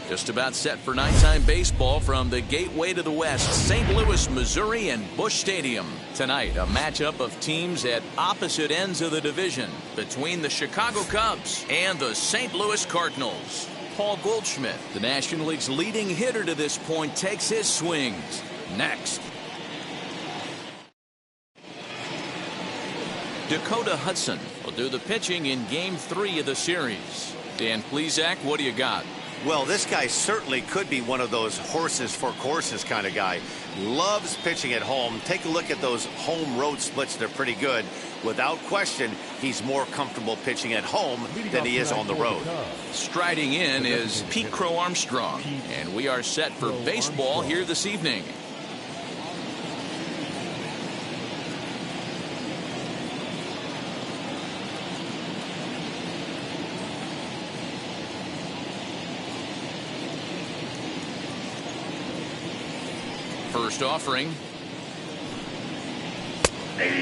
Just about set for nighttime baseball from the gateway to the West, St. Louis, Missouri, and Busch Stadium. Tonight, a matchup of teams at opposite ends of the division between the Chicago Cubs and the St. Louis Cardinals. Paul Goldschmidt, the National League's leading hitter to this point, takes his swings. Next. Dakota Hudson will do the pitching in Game 3 of the series. Dan Plesac, what do you got? Well, this guy certainly could be one of those horses for courses kind of guy. Loves pitching at home. Take a look at those home road splits. They're pretty good. Without question, he's more comfortable pitching at home than he is on the road. Striding in is Pete Crow Armstrong, and we are set for baseball here this evening. First offering.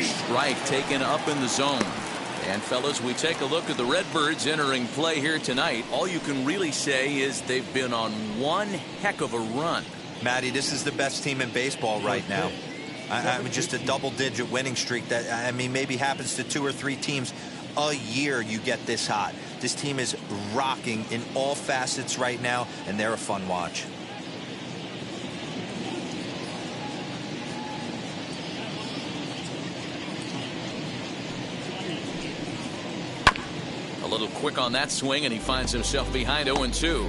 Strike taken up in the zone. And fellas, we take a look at the Redbirds entering play here tonight. All you can really say is they've been on one heck of a run. Matty, this is the best team in baseball right now. I mean, just a double-digit winning streak that, I mean, maybe happens to 2 or 3 teams a year. You get this hot. This team is rocking in all facets right now, and they're a fun watch. A little quick on that swing, and he finds himself behind 0-2.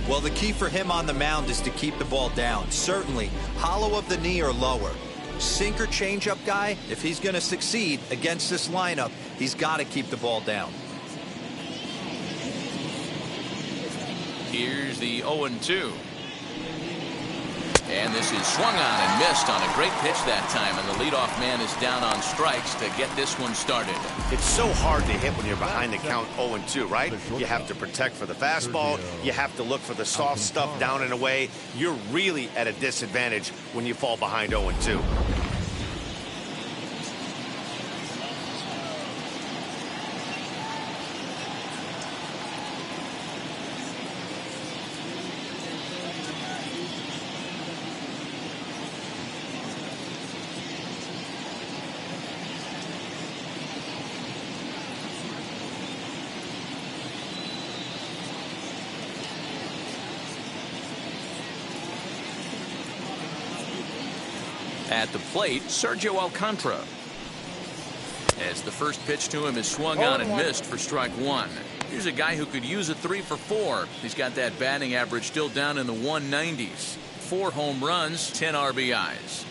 Well, the key for him on the mound is to keep the ball down. Certainly, hollow of the knee or lower. Sinker changeup guy, if he's going to succeed against this lineup, he's got to keep the ball down. Here's the 0-2. And this is swung on and missed on a great pitch that time, and the leadoff man is down on strikes to get this one started. It's so hard to hit when you're behind the count 0-2, right? You have to protect for the fastball. You have to look for the soft stuff down and away. You're really at a disadvantage when you fall behind 0-2. At the plate, Sergio Alcantara. As the first pitch to him is swung on and missed for strike one. Here's a guy who could use a 3 for 4. He's got that batting average still down in the 190s. 4 home runs, 10 RBIs.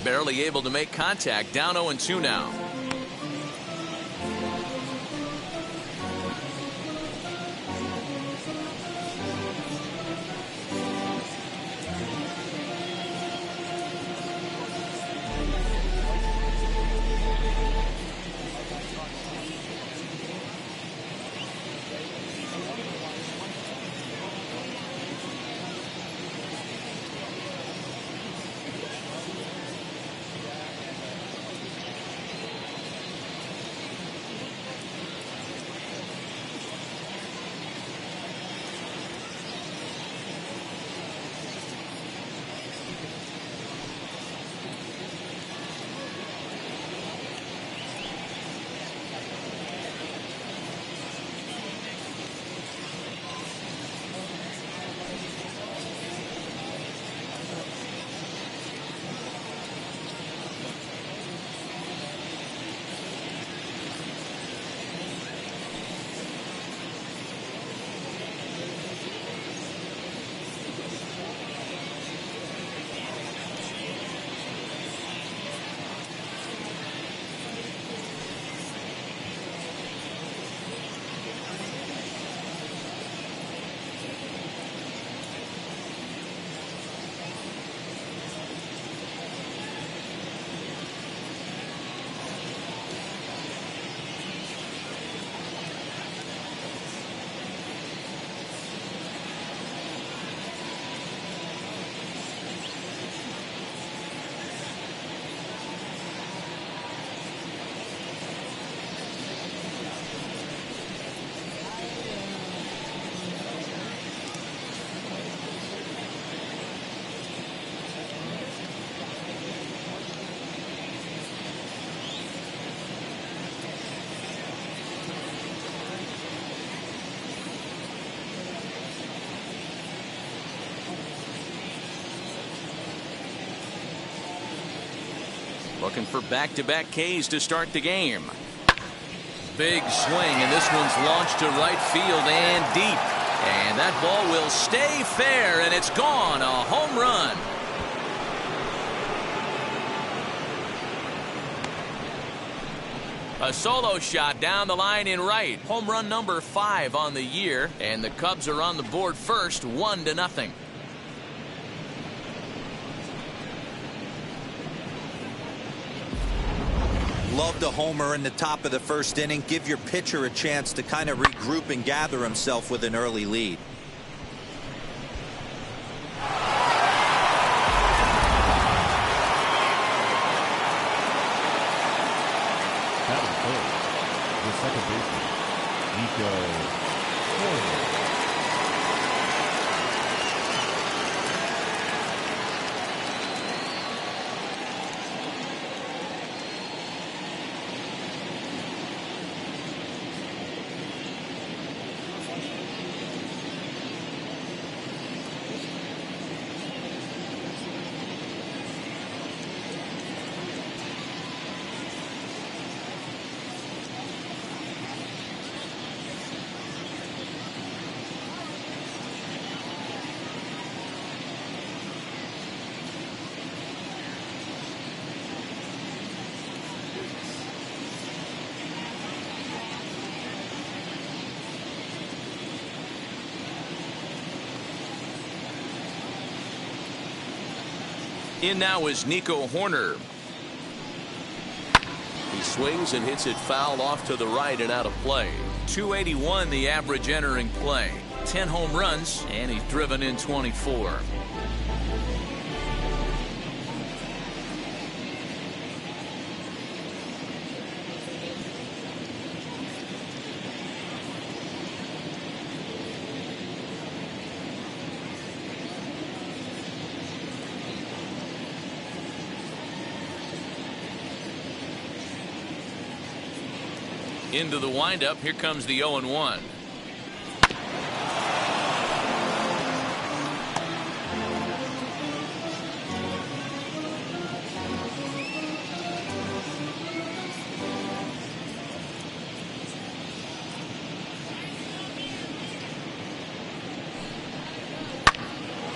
Barely able to make contact, down 0-2 now. Looking for back-to-back Ks to start the game. Big swing, and this one's launched to right field and deep. And that ball will stay fair, and it's gone. A home run. A solo shot down the line in right. Home run number 5 on the year, and the Cubs are on the board first, 1-0. Love the homer in the top of the first inning. Give your pitcher a chance to kind of regroup and gather himself with an early lead. In now is Nico Horner. He swings and hits it foul off to the right and out of play. 281 the average entering play. 10 home runs, and he's driven in 24. Into the windup. Here comes the 0-1.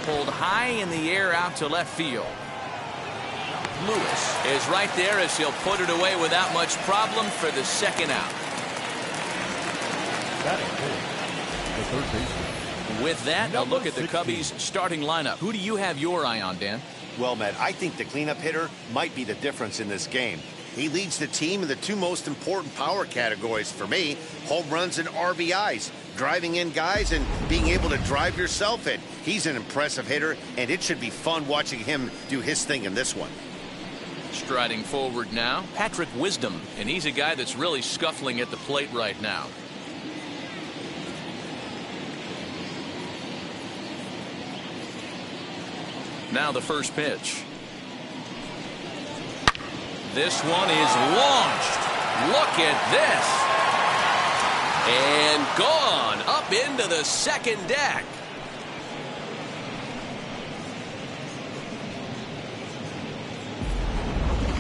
Pulled high in the air out to left field. Lewis is right there as he'll put it away without much problem for the second out. With that, a look at the Cubbies' starting lineup. Who do you have your eye on, Dan? Well, Matt, I think the cleanup hitter might be the difference in this game. He leads the team in the two most important power categories for me: home runs and RBIs, driving in guys and being able to drive yourself in. He's an impressive hitter, and it should be fun watching him do his thing in this one. Striding forward now, Patrick Wisdom, and he's a guy that's really scuffling at the plate right now. Now the first pitch. This one is launched. Look at this. And gone up into the second deck.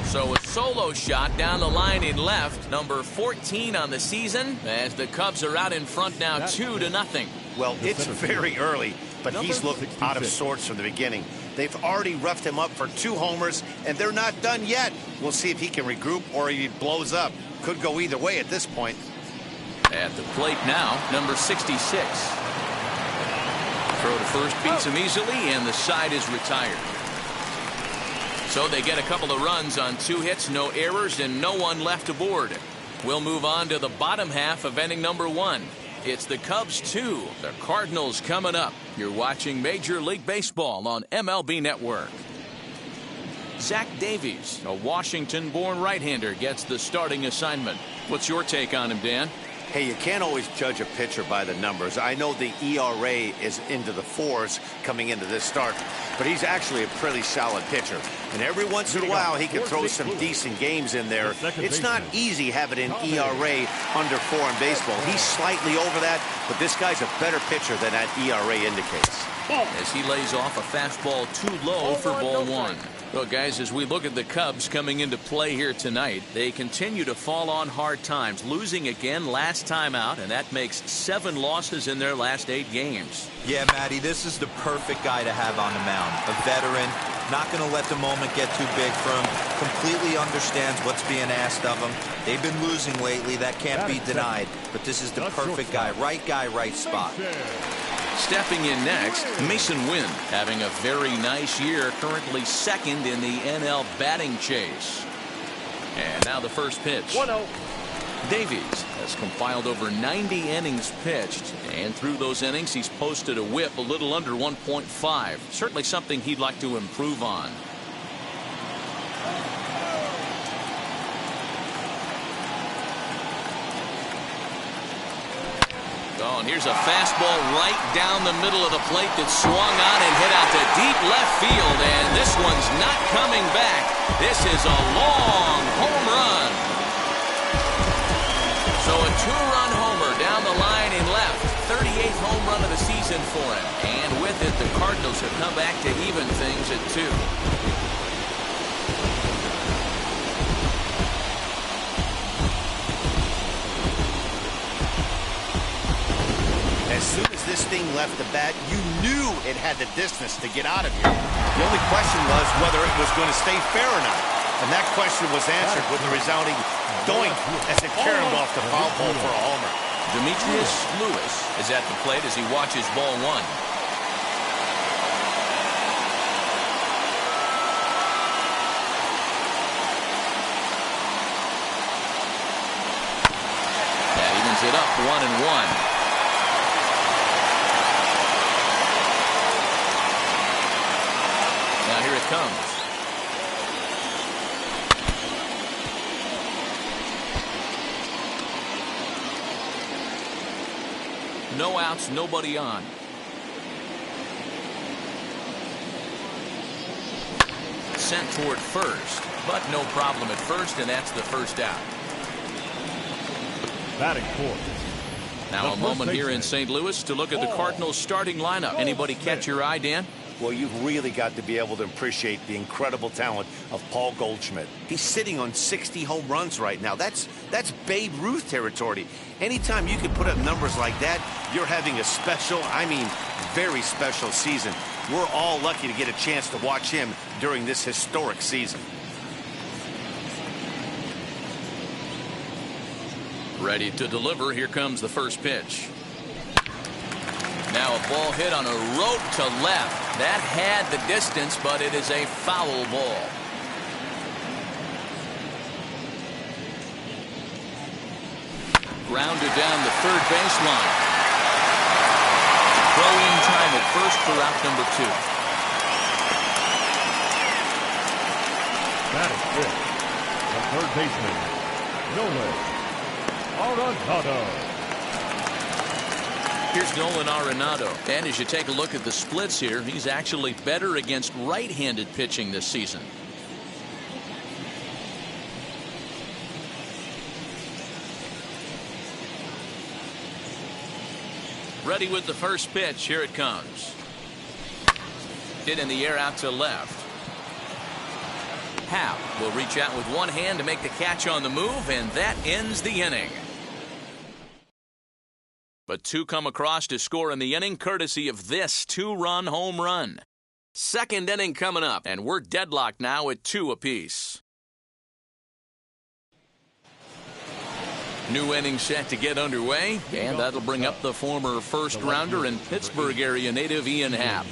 So a solo shot down the line in left, number 14 on the season, as the Cubs are out in front now 2-0. Well, it's very early, but he's looked out of sorts from the beginning. They've already roughed him up for 2 homers, and they're not done yet. We'll see if he can regroup or he blows up. Could go either way at this point. At the plate now, number 66. Throw to first beats him easily, and the side is retired. So they get a couple of runs on 2 hits, no errors, and no one left aboard. We'll move on to the bottom half of inning number 1. It's the Cubs 2, the Cardinals coming up. You're watching Major League Baseball on MLB Network. Zach Davies, a Washington-born right-hander, gets the starting assignment. What's your take on him, Dan? Hey, you can't always judge a pitcher by the numbers. I know the ERA is into the 4s coming into this start, but he's actually a pretty solid pitcher. And every once in a while, he can throw some decent games in there. It's not easy having an ERA under 4 in baseball. He's slightly over that, but this guy's a better pitcher than that ERA indicates. As he lays off a fastball too low for ball 1. Well, guys, as we look at the Cubs coming into play here tonight, they continue to fall on hard times, losing again last time out, and that makes 7 losses in their last 8 games. Yeah, Matty, this is the perfect guy to have on the mound. A veteran, not going to let the moment get too big for him, completely understands what's being asked of him. They've been losing lately, that can't be denied, but this is the perfect guy, right spot. Stepping in next, Mason Wynn, having a very nice year, currently 2nd in the NL batting chase. And now the first pitch. 1-0. Davies has compiled over 90 innings pitched, and through those innings he's posted a whip a little under 1.5. Certainly something he'd like to improve on. Oh, and here's a fastball right down the middle of the plate that swung on and hit out to deep left field, and this one's not coming back. This is a long home run. So a two-run homer down the line in left. 38th home run of the season for him. And with it, the Cardinals have come back to even things at 2. As soon as this thing left the bat, you knew it had the distance to get out of here. The only question was whether it was going to stay fair or not. And that question was answered with the resounding doink as it caromed off the foul pole for a homer. Demetrius Lewis is at the plate as he watches ball 1. That evens it up 1-1. Now here it comes. No outs, nobody on. Sent toward first, but no problem at first, and that's the first out. Batting fourth. Now a moment here in St. Louis to look at the Cardinals starting lineup. Anybody catch your eye, Dan? Well, you've really got to be able to appreciate the incredible talent of Paul Goldschmidt. He's sitting on 60 home runs right now. That's Babe Ruth territory. Anytime you can put up numbers like that, you're having a special, I mean, very special season. We're all lucky to get a chance to watch him during this historic season. Ready to deliver. Here comes the first pitch. Now a ball hit on a rope to left. That had the distance, but it is a foul ball. Grounded down the third baseline. Throw-in time at first for out number 2. Batting fifth. The third baseman, Nolan Arenado. Here's Nolan Arenado. And as you take a look at the splits here, he's actually better against right-handed pitching this season. Ready with the first pitch. Here it comes. Hit in the air out to left. Hap will reach out with one hand to make the catch on the move, and that ends the inning. But 2 come across to score in the inning, courtesy of this 2-run home run. Second inning coming up, and we're deadlocked now at 2 apiece. New inning set to get underway, and that'll bring up the former first-rounder and Pittsburgh area native Ian Happ.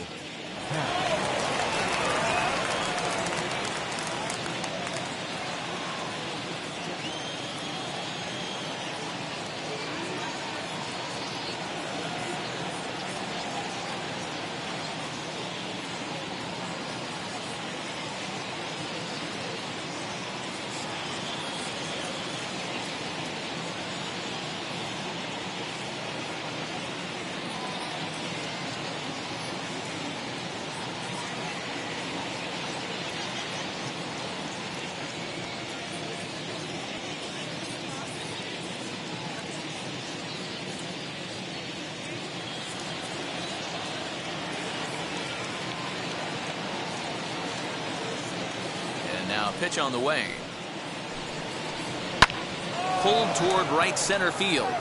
Now pitch on the way. Pulled toward right center field.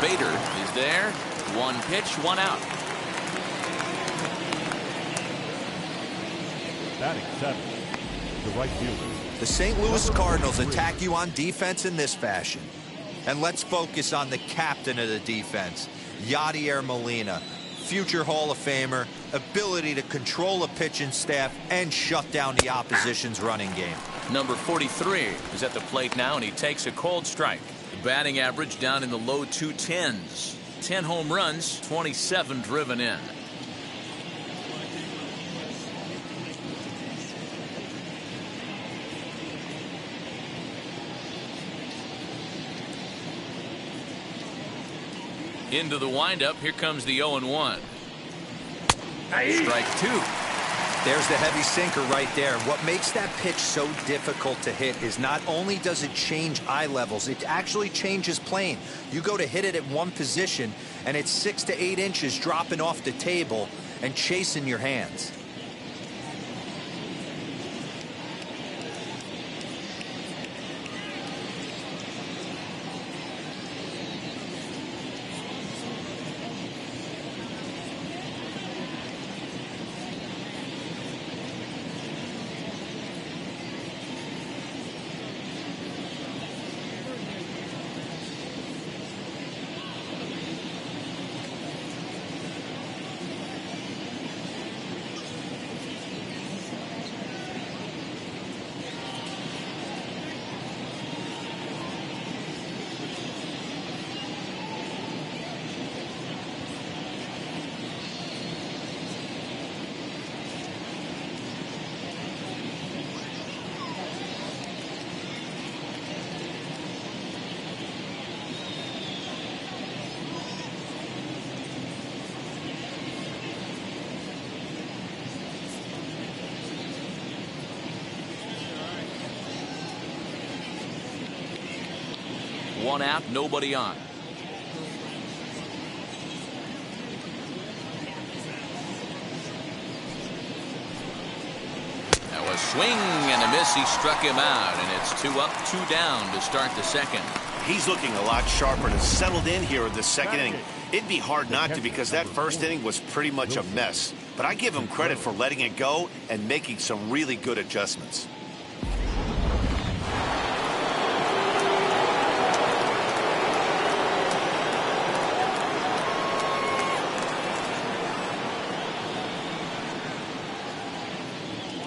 Bader is there. 1 pitch, 1 out. Batting seventh, the right fielder. The St. Louis Cardinals attack you on defense in this fashion. And let's focus on the captain of the defense, Yadier Molina. Future Hall of Famer, ability to control a pitching staff and shut down the opposition's running game. Number 43 is at the plate now, and he takes a cold strike. The batting average down in the low 210s. 10 home runs, 27 driven in. Into the windup. Here comes the 0-1. Strike two. There's the heavy sinker right there. What makes that pitch so difficult to hit is not only does it change eye levels, it actually changes plane. You go to hit it at one position, and it's 6 to 8 inches dropping off the table and chasing your hands. One out, nobody on. That was swing and a miss. He struck him out, and it's 2 up, 2 down to start the second. He's looking a lot sharper and settled in here in the second inning. It'd be hard not to, because that first inning was pretty much a mess. But I give him credit for letting it go and making some really good adjustments.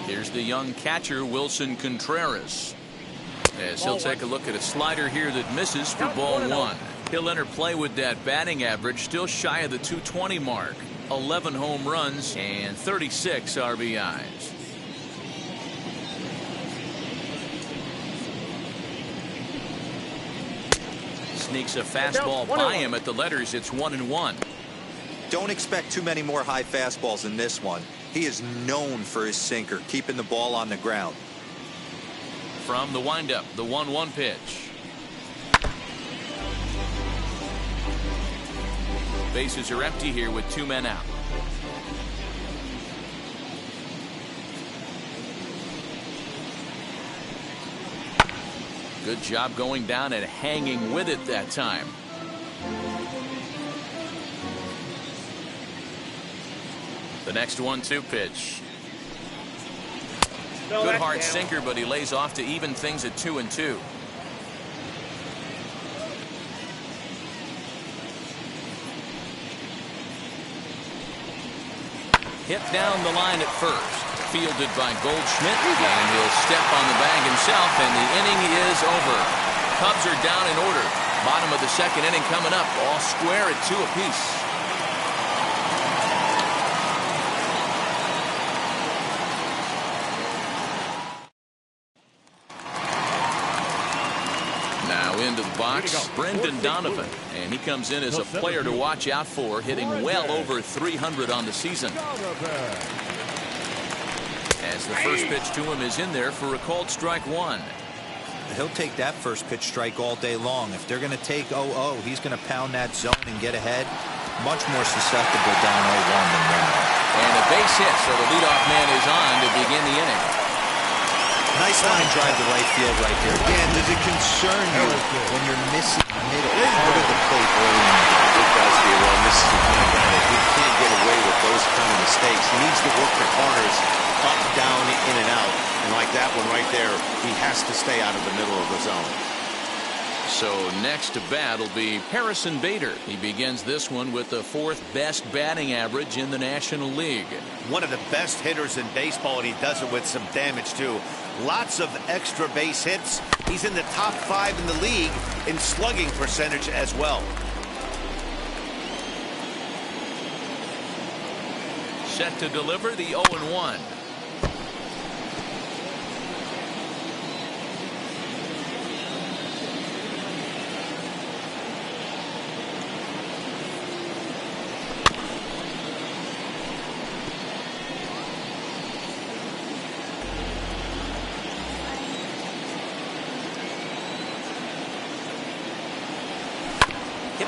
Here's the young catcher, Wilson Contreras, as he'll take a look at a slider here that misses for ball one. He'll enter play with that batting average still shy of the 220 mark. 11 home runs and 36 RBIs. Sneaks a fastball by him at the letters. It's 1-1. Don't expect too many more high fastballs in this one. He is known for his sinker, keeping the ball on the ground. From the windup, the 1-1 pitch. Bases are empty here with 2 men out. Good job going down and hanging with it that time. The next 1-2 pitch. Good hard sinker, but he lays off to even things at 2-2. Hit down the line at first. Fielded by Goldschmidt, and he'll step on the bag himself, and the inning is over. Cubs are down in order. Bottom of the second inning coming up. All square at 2 apiece. Into the box, Brendan Donovan, and he comes in as a player to watch out for, hitting well over 300 on the season. As the first pitch to him is in there for a called strike one. He'll take that first pitch strike all day long. If they're going to take 0-0, he's going to pound that zone and get ahead. Much more susceptible down 0-1 than 1-0. And a base hit, so the leadoff man is on to begin the inning. Nice line drive to right field right there. Dan, does it concern you when you're missing middle part of the plate early in the game? It does, Theo. And this is the kind of guy that he can't get away with those kind of mistakes. He needs to work the corners up, down, in and out. And like that one right there, he has to stay out of the middle of the zone. So next to bat will be Harrison Bader. He begins this one with the 4th best batting average in the National League. One of the best hitters in baseball, and he does it with some damage too. Lots of extra base hits. He's in the top 5 in the league in slugging percentage as well. Set to deliver the 0-1.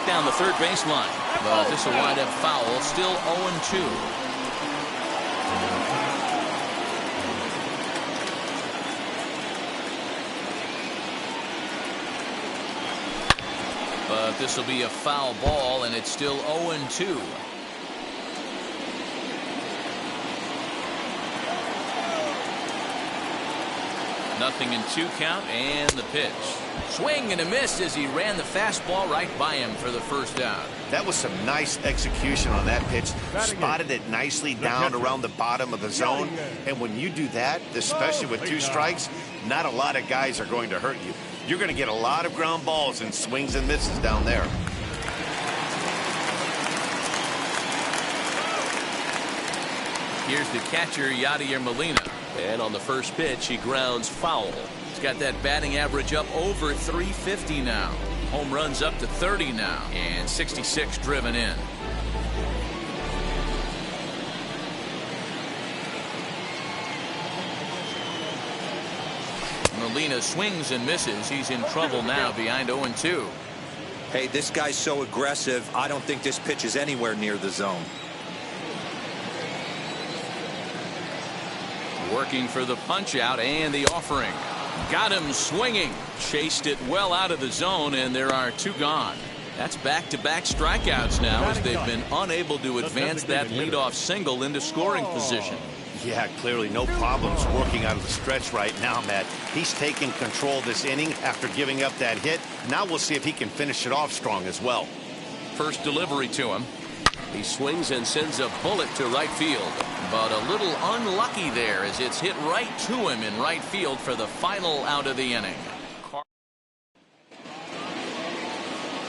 down the third baseline. But this will wind up foul. Still 0-2. But this will be a foul ball, and it's still 0-2. Nothing in 2 count, and the pitch. Swing and a miss as he ran the fastball right by him for the first out. That was some nice execution on that pitch. Spotted it nicely down around the bottom of the zone. And when you do that, especially with 2 strikes, not a lot of guys are going to hurt you. You're going to get a lot of ground balls and swings and misses down there. Here's the catcher, Yadier Molina. And on the first pitch, he grounds foul. He's got that batting average up over 350 now. Home runs up to 30 now. And 66 driven in. Molina swings and misses. He's in trouble now behind 0-2. Hey, this guy's so aggressive. I don't think this pitch is anywhere near the zone. Working for the punch out and the offering. Got him swinging. Chased it well out of the zone, and there are 2 gone. That's back-to-back strikeouts now as they've been unable to advance that leadoff single into scoring position. Yeah, clearly no problems working out of the stretch right now, Matt. He's taking control this inning after giving up that hit. Now we'll see if he can finish it off strong as well. First delivery to him. He swings and sends a bullet to right field. But a little unlucky there as it's hit right to him in right field for the final out of the inning.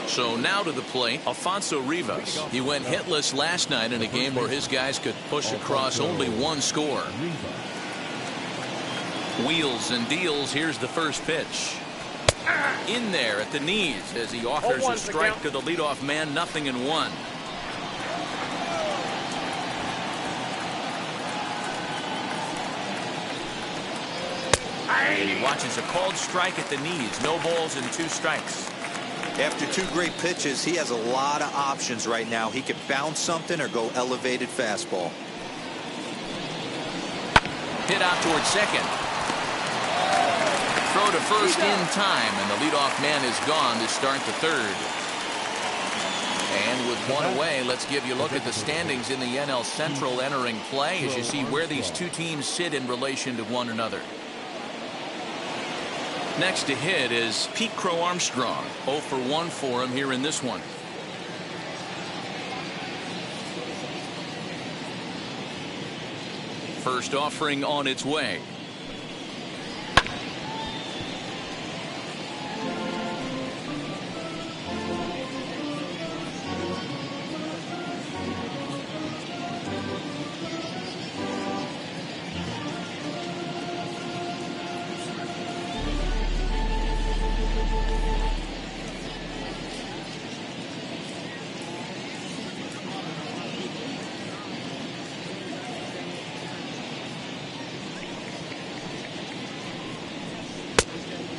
So now to the plate, Alfonso Rivas. He went hitless last night in a game where his guys could push across only 1 score. Wheels and deals. Here's the first pitch. In there at the knees as he offers a strike to the leadoff man. 0-1. And he watches a called strike at the knees. No balls and 2 strikes. After 2 great pitches, he has a lot of options right now. He could bounce something or go elevated fastball. Hit out towards second. Throw to first in time, and the leadoff man is gone to start the third. And with 1 away, let's give you a look at the standings in the NL Central entering play as you see where these 2 teams sit in relation to one another. Next to hit is Pete Crow Armstrong. 0 for 1 for him here in this one. First offering on its way.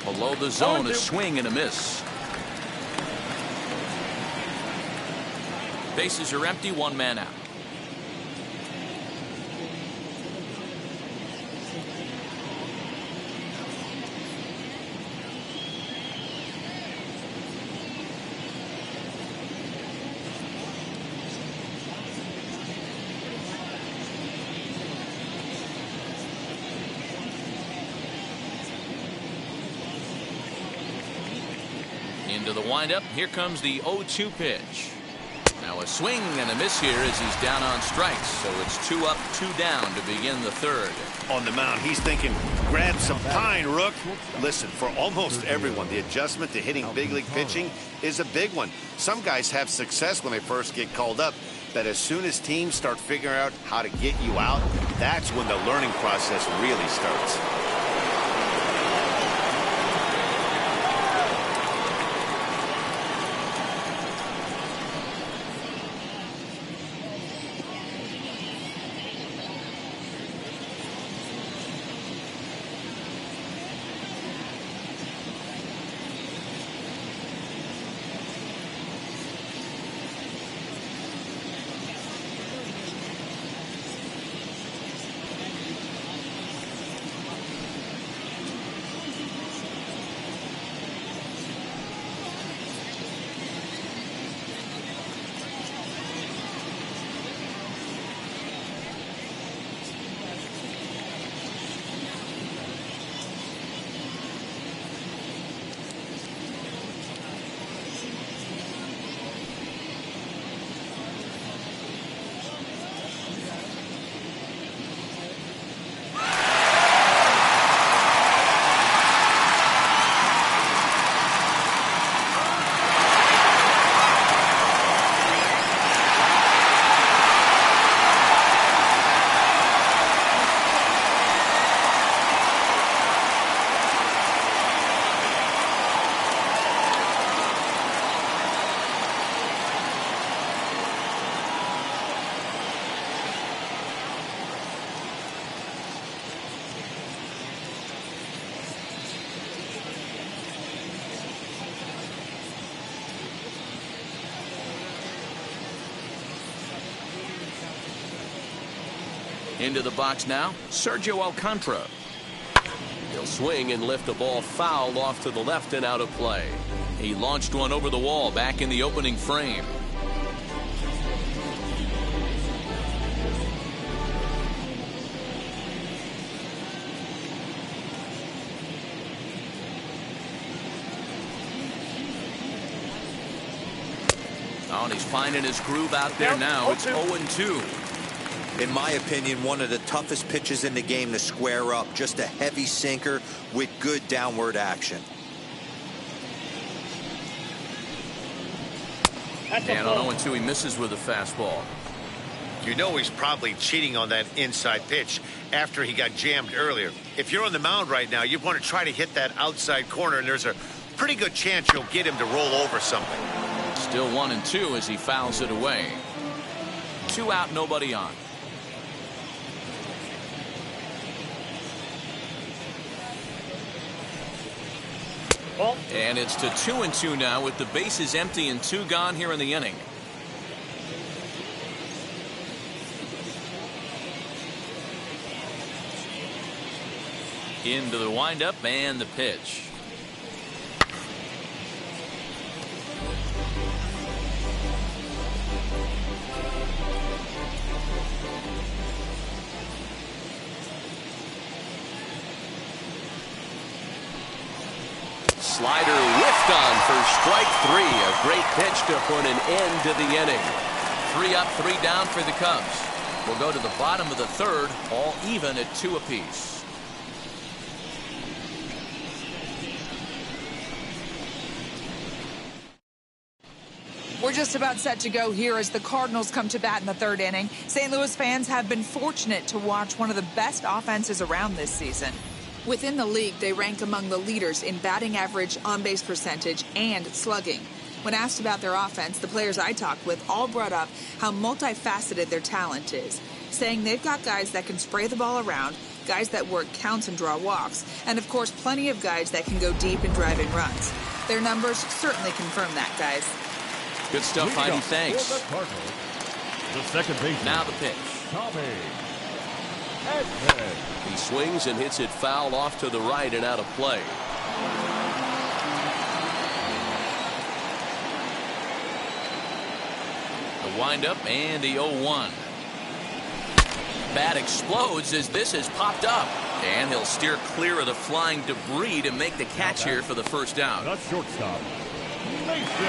Below the zone, a swing and a miss. Bases are empty, 1 man out. Into the windup. Here comes the 0-2 pitch. Now a swing and a miss here as he's down on strikes. So it's 2 up, 2 down to begin the third. On the mound, he's thinking, grab some pine, Rook. Listen, for almost everyone, the adjustment to hitting big league pitching is a big one. Some guys have success when they first get called up, but as soon as teams start figuring out how to get you out, that's when the learning process really starts. Into the box now, Sergio Alcantara. He'll swing and lift the ball foul off to the left and out of play. He launched one over the wall back in the opening frame. Oh, and he's finding his groove out there now. It's 0-2. In my opinion, one of the toughest pitches in the game to square up. Just a heavy sinker with good downward action. And on 0-2, he misses with a fastball. You know he's probably cheating on that inside pitch after he got jammed earlier. If you're on the mound right now, you want to try to hit that outside corner, and there's a pretty good chance you'll get him to roll over something. Still 1-2 as he fouls it away. 2 out, nobody on. And it's to 2-2 now with the bases empty and 2 gone here in the inning. Into the windup and the pitch. Slider whiffed on for strike 3. A great pitch to put an end to the inning. 3 up, 3 down for the Cubs. We'll go to the bottom of the third, all even at 2 apiece. We're just about set to go here as the Cardinals come to bat in the third inning. St. Louis fans have been fortunate to watch one of the best offenses around this season. Within the league, they rank among the leaders in batting average, on-base percentage, and slugging. When asked about their offense, the players I talked with all brought up how multifaceted their talent is, saying they've got guys that can spray the ball around, guys that work counts and draw walks, and of course plenty of guys that can go deep and drive in runs. Their numbers certainly confirm that, guys. Good stuff, Heidi. Thanks. For the Cardinals, the second baseman. Now the pitch. Tommy. He swings and hits it foul off to the right and out of play. The windup and the 0-1. Bat explodes as this has popped up. And he'll steer clear of the flying debris to make the catch here for the first down. The shortstop, Mason.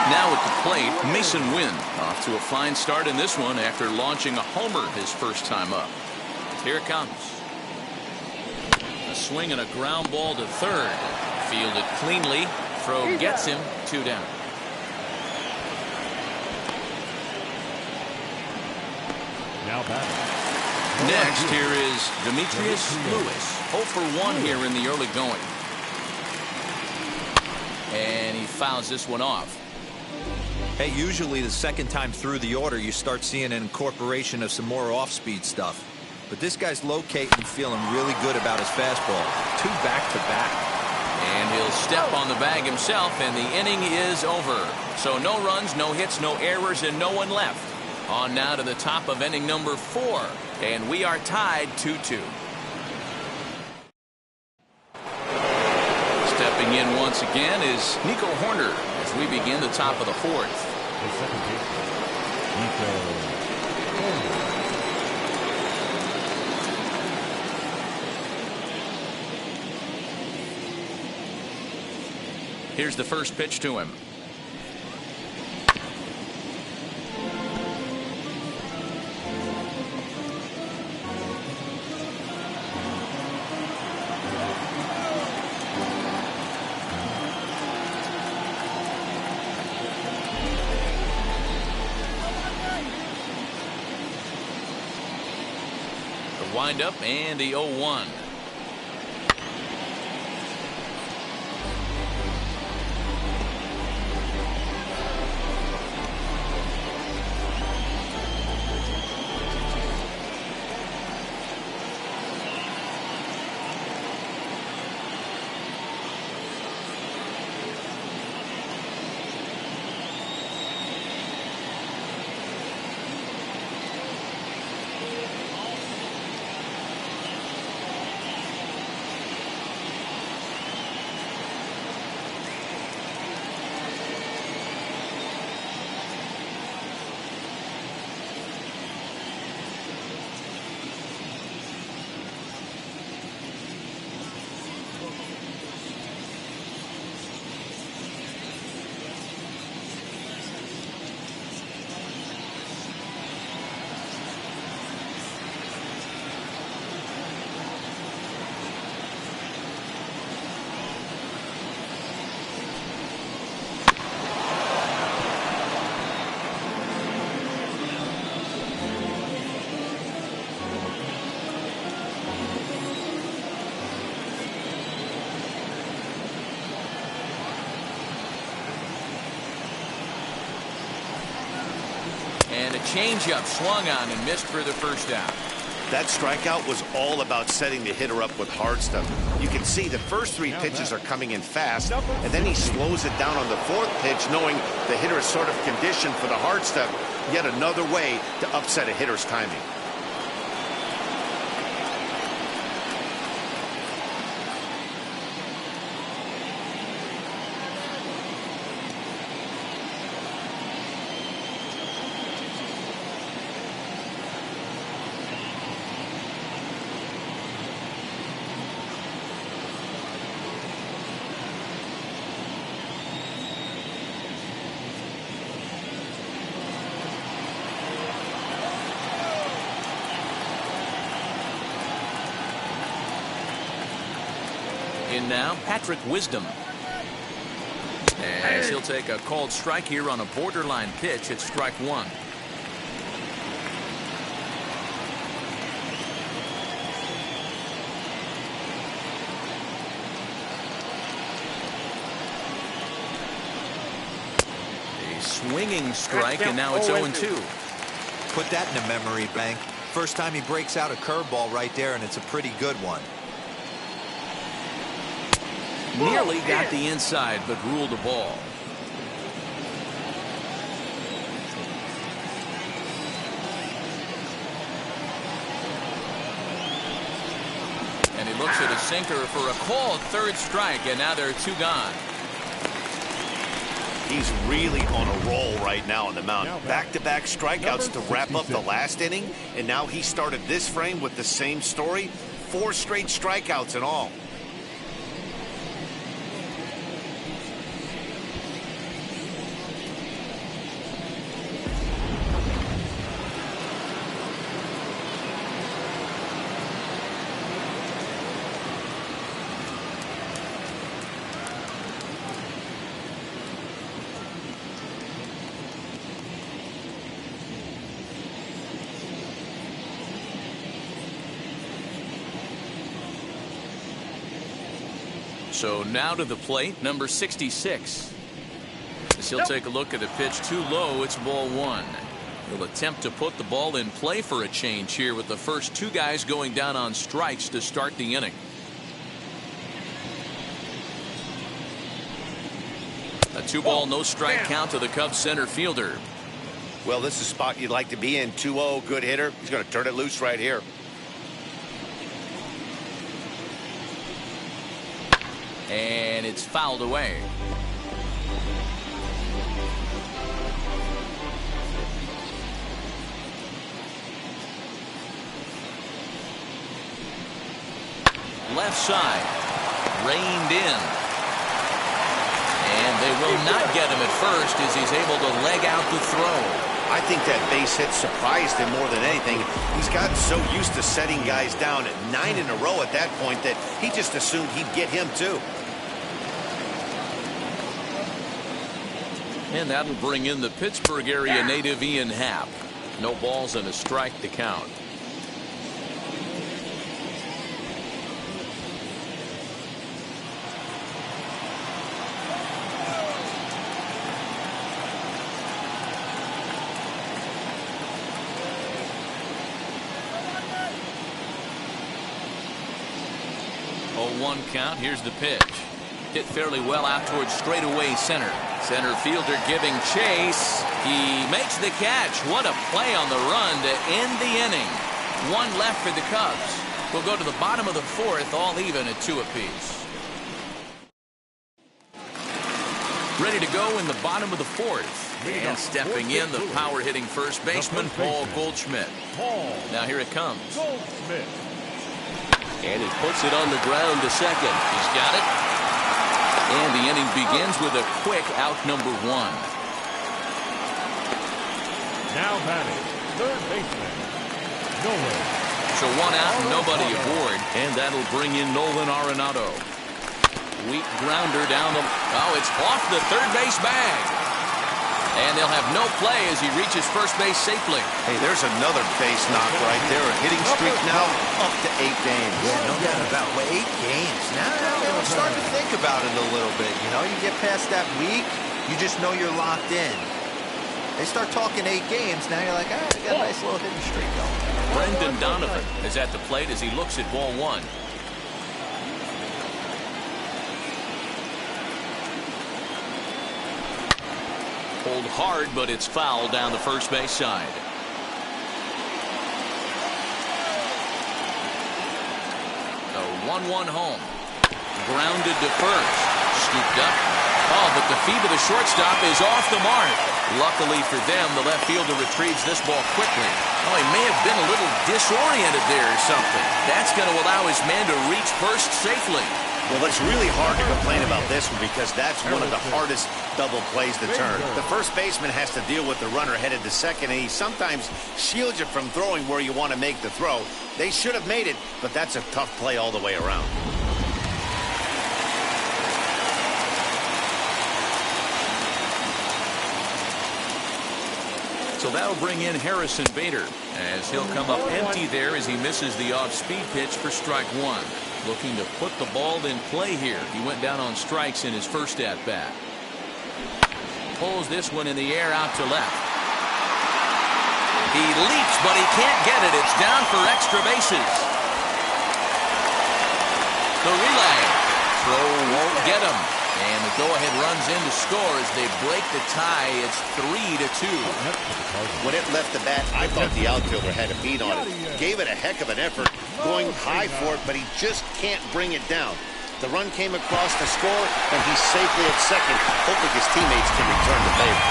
Now at the plate, Mason Wynn off to a fine start in this one after launching a homer his first time up. Here it comes. A swing and a ground ball to third. Fielded cleanly. Throw gets him. 2 down. Now batting. Next, here is Demetrius Lewis. 0 for 1 here in the early going. And he fouls this one off. Hey, usually the second time through the order, you start seeing an incorporation of some more off-speed stuff. But this guy's locating and feeling really good about his fastball. 2 back-to-back. And he'll step on the bag himself, and the inning is over. So no runs, no hits, no errors, and no one left. On now to the top of inning number 4. And we are tied 2-2. Stepping in once again is Nico Horner as we begin the top of the 4th. The second baseman, Nico Horner. Here's the first pitch to him. The windup and the 0-1. changeup swung on and missed for the first out. That strikeout was all about setting the hitter up with hard stuff. You can see the first 3 pitches are coming in fast, and then he slows it down on the 4th pitch, knowing the hitter is sort of conditioned for the hard stuff. Yet another way to upset a hitter's timing. In now, Patrick Wisdom. As he'll take a called strike here on a borderline pitch at strike 1. A swinging strike, and now it's 0-2. Put that in a memory bank. First time he breaks out a curveball right there, and it's a pretty good one. Nearly got the inside, but ruled a ball. And he looks at a sinker for a called 3rd strike, and now there are 2 gone. He's really on a roll right now on the mound. Back-to-back strikeouts to wrap up the last inning, and now he started this frame with the same story. 4 straight strikeouts in all. So now to the plate, number 66. As he'll take a look at the pitch too low, it's ball 1. He'll attempt to put the ball in play for a change here with the first 2 guys going down on strikes to start the inning. A 2-ball, no strike count to the Cubs center fielder. Well, this is a spot you'd like to be in. 2-0, good hitter. He's going to turn it loose right here. And it's fouled away. Left side, reined in. And they will not get him at first as he's able to leg out the throw. I think that base hit surprised him more than anything. He's gotten so used to setting guys down at 9 in a row at that point that he just assumed he'd get him too. And that'll bring in the Pittsburgh area native Ian Happ. No balls and a strike to count. One count. Here's the pitch. Hit fairly well out towards straightaway center. Center fielder giving chase. He makes the catch. What a play on the run to end the inning. 1 left for the Cubs. We'll go to the bottom of the 4th, all even at 2 apiece. Ready to go in the bottom of the 4th. And stepping in, the power hitting first baseman, Paul Goldschmidt. Now here it comes. And he puts it on the ground to second. He's got it. And the inning begins with a quick out number 1. Now batting, third baseman, Nolan. So 1 out and nobody aboard. And that'll bring in Nolan Arenado. Weak grounder down the... Oh, it's off the third base bag. And they'll have no play as he reaches first base safely. Hey, there's another base knock right there. A hitting streak now up to 8 games. Yeah, no doubt about it. 8 games. Now we're starting to think about it a little bit. You know, you get past that week, you just know you're locked in. They start talking 8 games. Now you're like, ah, they got a nice little hitting streak going. Brendan Donovan is at the plate as he looks at ball 1. Pulled hard, but it's fouled down the first base side. The 1-1 home. Grounded to first. Scooped up. Oh, but the feet of the shortstop is off the mark. Luckily for them, the left fielder retrieves this ball quickly. Oh, he may have been a little disoriented there or something. That's going to allow his man to reach first safely. Well, it's really hard to complain about this one because that's one of the hardest double plays to turn. The first baseman has to deal with the runner headed to second, and he sometimes shields you from throwing where you want to make the throw. They should have made it, but that's a tough play all the way around. So that'll bring in Harrison Bader as he'll come up empty there as he misses the off-speed pitch for strike 1. Looking to put the ball in play here. He went down on strikes in his first at-bat. Pulls this one in the air out to left. He leaps, but he can't get it. It's down for extra bases. The relay. Throw won't get him. And the go-ahead runs in to score as they break the tie. It's 3-2. When it left the bat, I thought the outfielder had a beat on it. Gave it a heck of an effort, going high for it, but he just can't bring it down. The run came across to score, and he's safely at second, hoping his teammates can return the favor.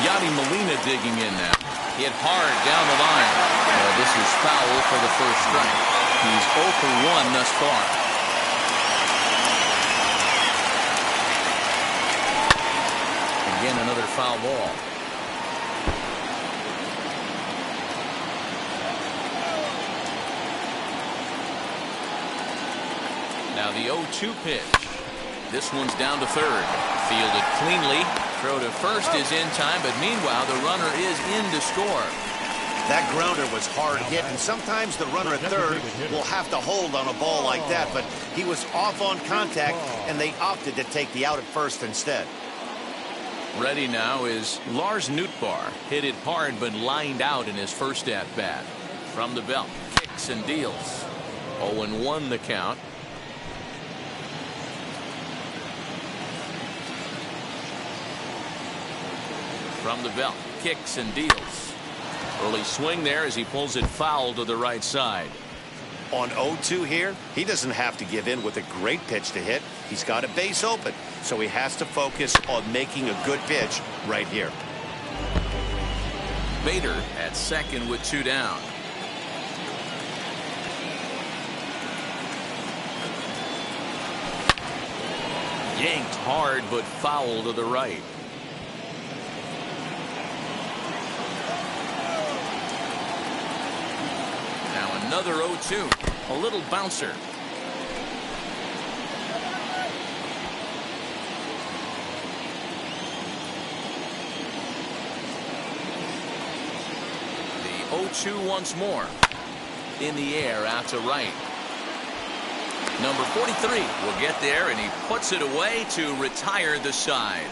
Yadi Molina digging in now. Hit hard down the line. Well, this is foul for the first strike. He's 0 for 1 thus far. Again, another foul ball. Now the 0-2 pitch. This one's down to third. Fielded cleanly. Throw to first is in time, but meanwhile the runner is in to score. That grounder was hard hit, and sometimes the runner at third will have to hold on a ball like that, but he was off on contact, and they opted to take the out at first instead. Ready now is Lars Nootbaar. Hit it hard, but lined out in his first at-bat. From the belt, kicks and deals. 0-1 the count. From the belt, kicks and deals. Early swing there as he pulls it foul to the right side. On 0-2 here, he doesn't have to give in with a great pitch to hit. He's got a base open, so he has to focus on making a good pitch right here. Bader at second with 2 down. Yanked hard, but foul to the right. Another 0-2. A little bouncer. The 0-2 once more. In the air out to right. Number 43 will get there, and he puts it away to retire the side.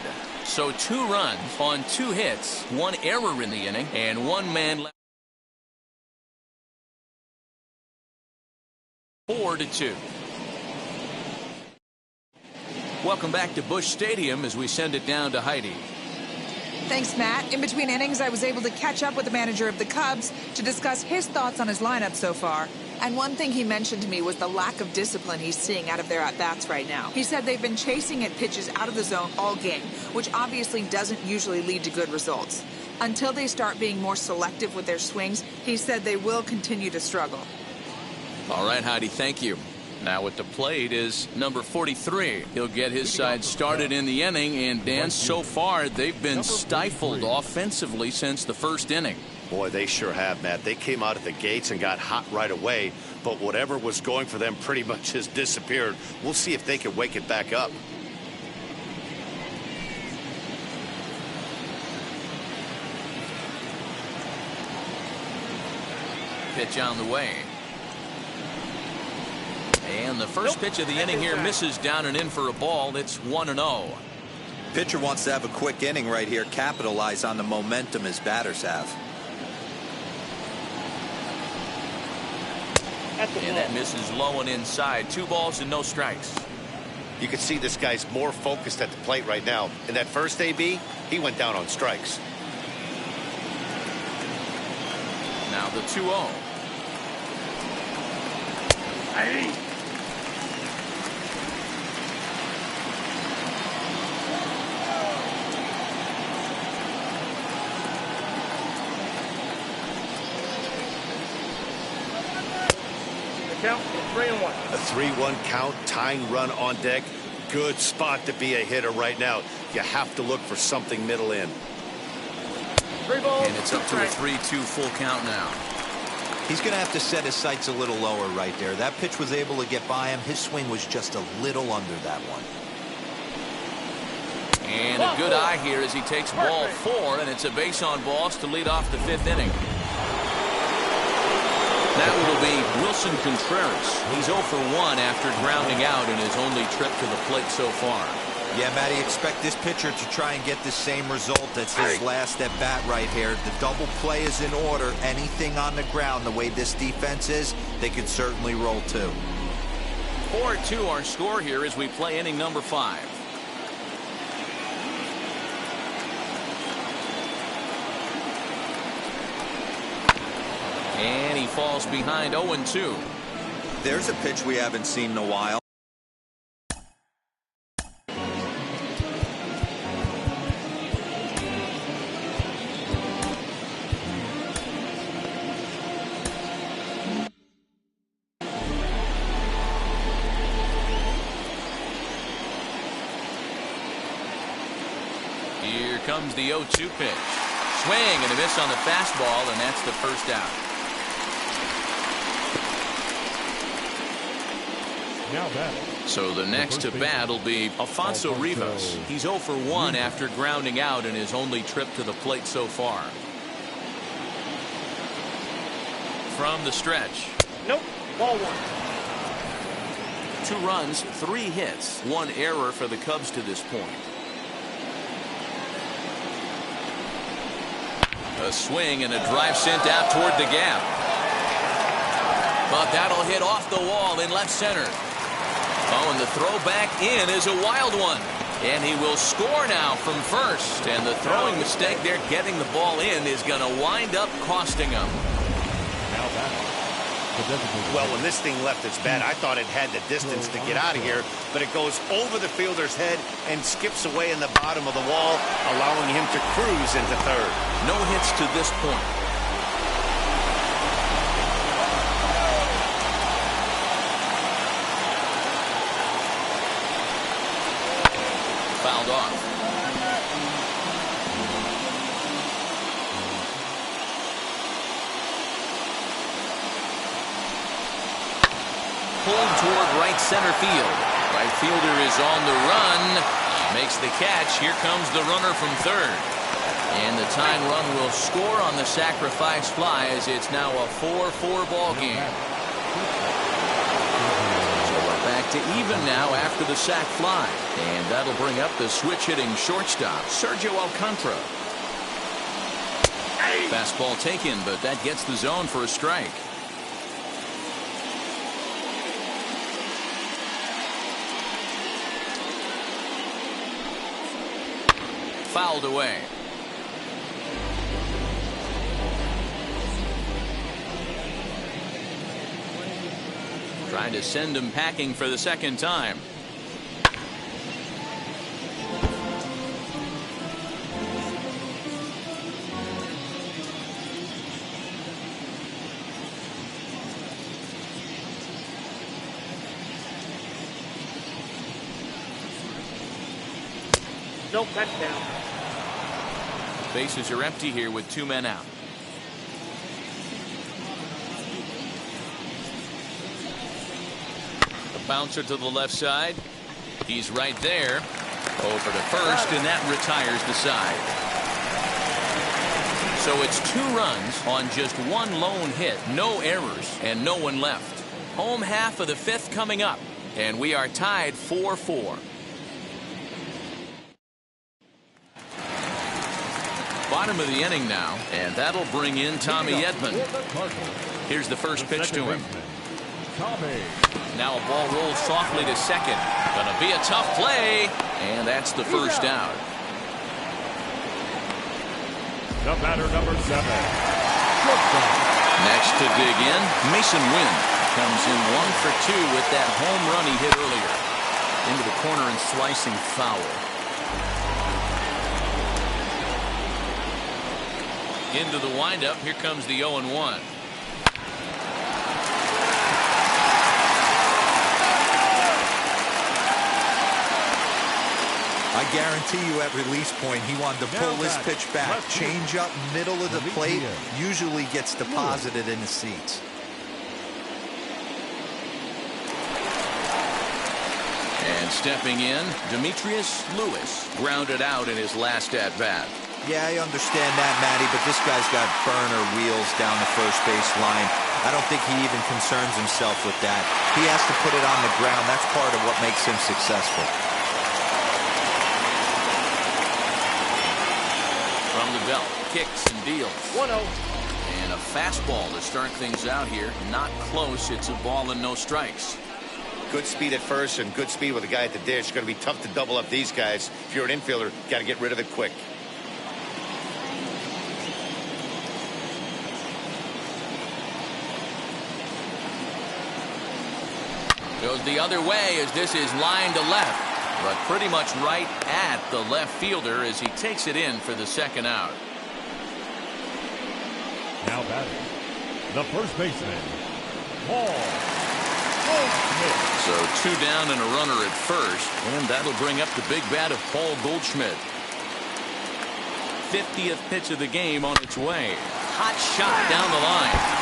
So 2 runs on 2 hits, 1 error in the inning, and 1 man left. 4-2. Welcome back to Busch Stadium as we send it down to Heidi. Thanks, Matt. In between innings, I was able to catch up with the manager of the Cubs to discuss his thoughts on his lineup so far. And one thing he mentioned to me was the lack of discipline he's seeing out of their at-bats right now. He said they've been chasing at pitches out of the zone all game, which obviously doesn't usually lead to good results. Until they start being more selective with their swings, he said they will continue to struggle. All right, Heidi, thank you. Now at the plate is number 43. He'll get his side started in the inning, and Dan, so far they've been stifled offensively since the first inning. Boy, they sure have, Matt. They came out of the gates and got hot right away, but whatever was going for them pretty much has disappeared. We'll see if they can wake it back up. Pitch on the way. And And the first pitch of the inning here misses down and in for a ball. It's 1-0. Pitcher wants to have a quick inning right here, capitalize on the momentum his batters have. And that misses low and inside. 2 balls and no strikes. You can see this guy's more focused at the plate right now. In that first AB, he went down on strikes. Now the 2-0. Count 3-1. A 3-1 count, tying run on deck. Good spot to be a hitter right now. You have to look for something middle in. 3 balls. And it's up to a 3-2 full count now. He's going to have to set his sights a little lower right there. That pitch was able to get by him. His swing was just a little under that one. And a good eye here as he takes ball 4, and it's a base on balls to lead off the 5th inning. That will be Wilson Contreras. He's 0 for 1 after grounding out in his only trip to the plate so far. Yeah, Matty, expect this pitcher to try and get the same result. That's his last at bat right here. The double play is in order. Anything on the ground, the way this defense is, they could certainly roll too. 4-2 our score here as we play inning number 5. And he falls behind 0-2. There's a pitch we haven't seen in a while. Here comes the 0-2 pitch. Swing and a miss on the fastball, and that's the first out. Now back. So the next to bat will be Alfonso Rivas. He's 0 for 1 after grounding out in his only trip to the plate so far. From the stretch. Nope. Ball 1. 2 runs, 3 hits, 1 error for the Cubs to this point. A swing and a drive sent out toward the gap. But that'll hit off the wall in left center. Oh, and the throw back in is a wild one. And he will score now from first. And the throwing mistake there, getting the ball in, is going to wind up costing him. Now back. Well, when this thing left its bat, I thought it had the distance to get out of here, but it goes over the fielder's head and skips away in the bottom of the wall, allowing him to cruise into third. No hits to this point. Fouled off. Pulled toward right center field. Right fielder is on the run. Makes the catch. Here comes the runner from third. And the tying run will score on the sacrifice fly as it's now a 4-4 ball game. So we're back to even now after the sac fly. And that'll bring up the switch hitting shortstop, Sergio Alcantara. Fastball taken, but that gets the zone for a strike. Fouled away. Trying to send him packing for the second time. Nope, that's down. Bases are empty here with 2 men out. The bouncer to the left side. He's right there. Over to first, and that retires the side. So it's 2 runs on just 1 lone hit. No errors and no one left. Home half of the 5th coming up, and we are tied 4-4. Bottom of the inning now, and that'll bring in Tommy Edman. Here's the first pitch to him. Now a ball rolls softly to second. Gonna be a tough play, and that's the first out. The batter, number 7. Next to dig in, Mason Wynn comes in 1 for 2 with that home run he hit earlier. Into the corner and slicing foul. Into the windup, here comes the 0-1. I guarantee you at release point he wanted to pull this pitch back. Change up middle of the plate usually gets deposited in the seats. And stepping in, Demetrius Lewis grounded out in his last at-bat. Yeah, I understand that, Matty, but this guy's got burner wheels down the first base line. I don't think he even concerns himself with that. He has to put it on the ground. That's part of what makes him successful. From the belt, kicks and deals. 1-0. And a fastball to start things out here. Not close. It's a ball and no strikes. Good speed at first and good speed with the guy at the dish. Going to be tough to double up these guys. If you're an infielder, got to get rid of it quick. Goes the other way as this is lined to left, but pretty much right at the left fielder as he takes it in for the second out. Now batting, the first baseman, Paul. So 2 down and a runner at first, and that'll bring up the big bat of Paul Goldschmidt. 50th pitch of the game on its way. Hot shot down the line.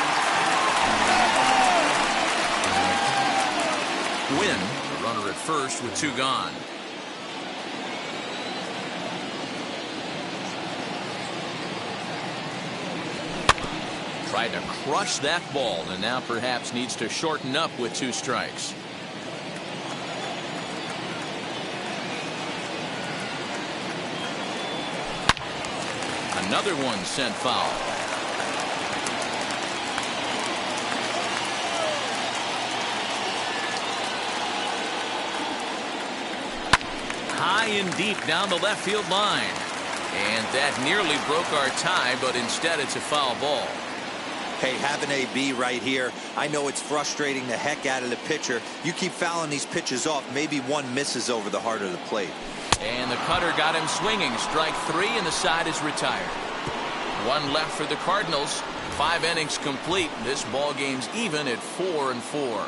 Win, the runner at first with 2 gone. Tried to crush that ball and now perhaps needs to shorten up with 2 strikes. Another one sent foul. High and deep down the left field line. And that nearly broke our tie, but instead it's a foul ball. Hey, have an AB right here. I know it's frustrating the heck out of the pitcher. You keep fouling these pitches off, maybe one misses over the heart of the plate. And the cutter got him swinging. Strike 3, and the side is retired. 1 left for the Cardinals. 5 innings complete. This ball game's even at 4-4.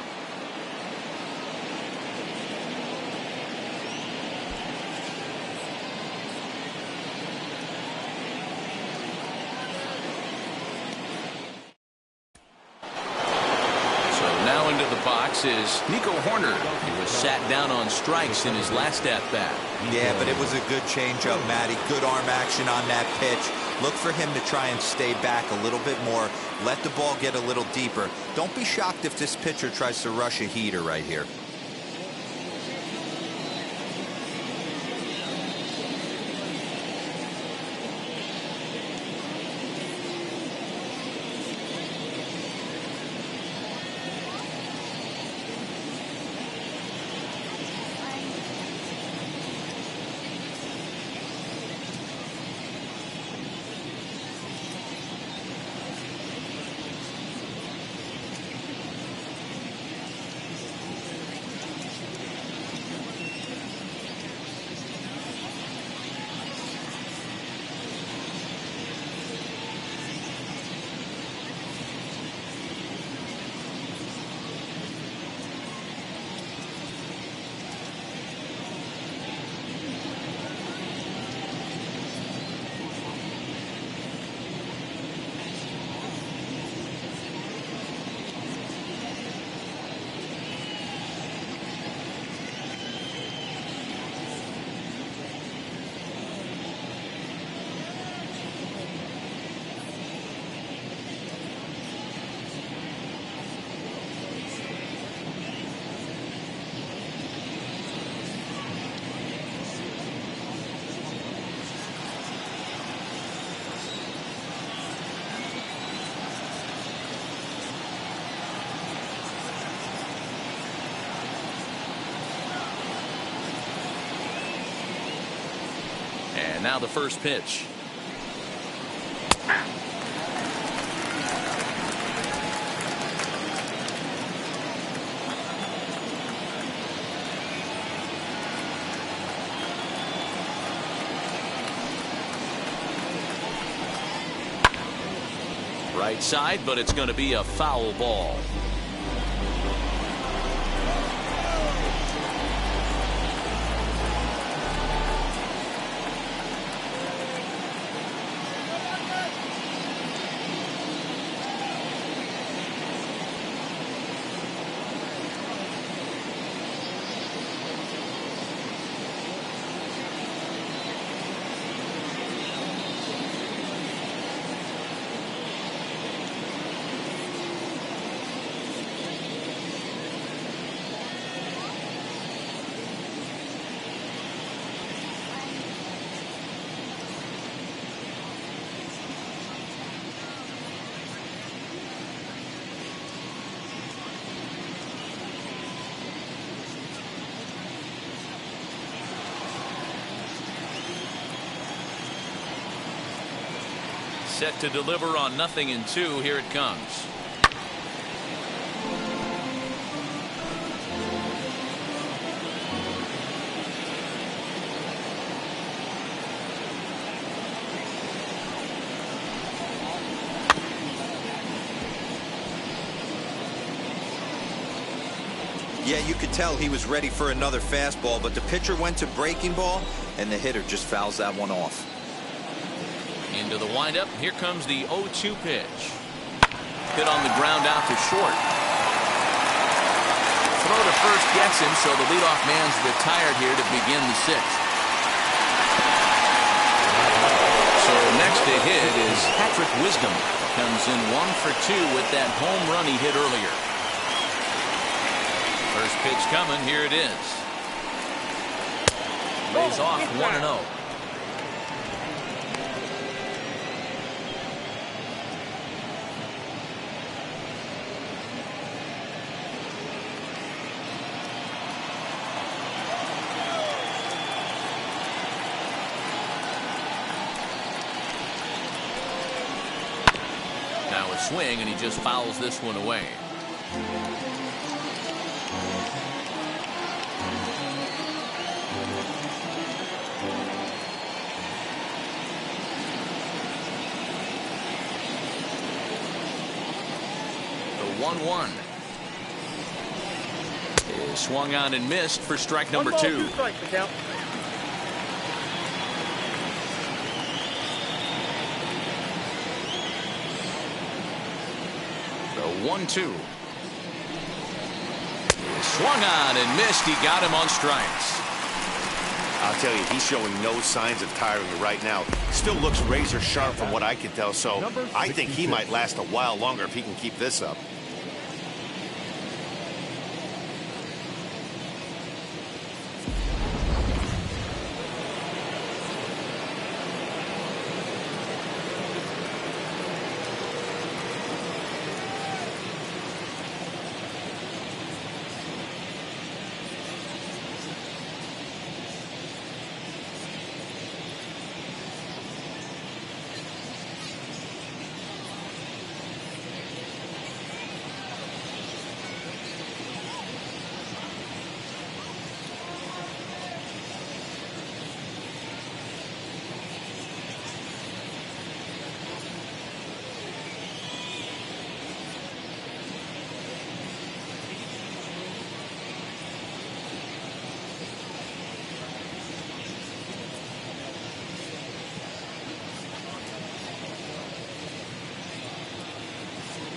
Into the box is Nico Horner. He was sat down on strikes in his last at-bat. Yeah, but it was a good changeup, Matty. Good arm action on that pitch. Look for him to try and stay back a little bit more. Let the ball get a little deeper. Don't be shocked if this pitcher tries to rush a heater right here. Now the first pitch. Right side, but it's going to be a foul ball. Set to deliver on 0-2. Here it comes. Yeah, you could tell he was ready for another fastball, but the pitcher went to breaking ball, and the hitter just fouls that one off. Into the windup. Here comes the 0-2 pitch. Hit on the ground out to short. Throw to first gets him, so the leadoff man's retired here to begin the sixth. So next to hit is Patrick Wisdom. Comes in 1 for 2 with that home run he hit earlier. First pitch coming. Here it is. Lays off 1-0. Now a swing, and he just fouls this one away. The 1-1 is swung on and missed for strike number 2. 2 strikes to count. The 1-2 swung on and missed. He got him on strikes. I'll tell you, he's showing no signs of tiring right now. Still looks razor sharp from what I can tell, so I think he might last a while longer if he can keep this up.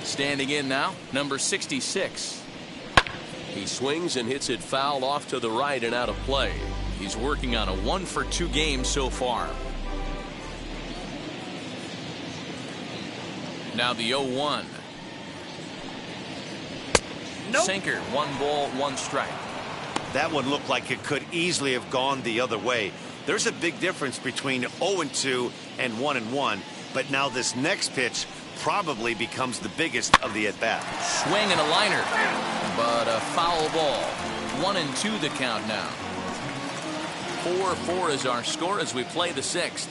Standing in now, number 66. He swings and hits it foul off to the right and out of play. He's working on a 1 for 2 game so far. Now the 0-1. Nope. Sinker, 1 ball, 1 strike. That one looked like it could easily have gone the other way. There's a big difference between 0-2 and 1-1, but now this next pitch probably becomes the biggest of the at-bat. Swing and a liner, but a foul ball. 1-2 the count now. 4-4 is our score as we play the 6th.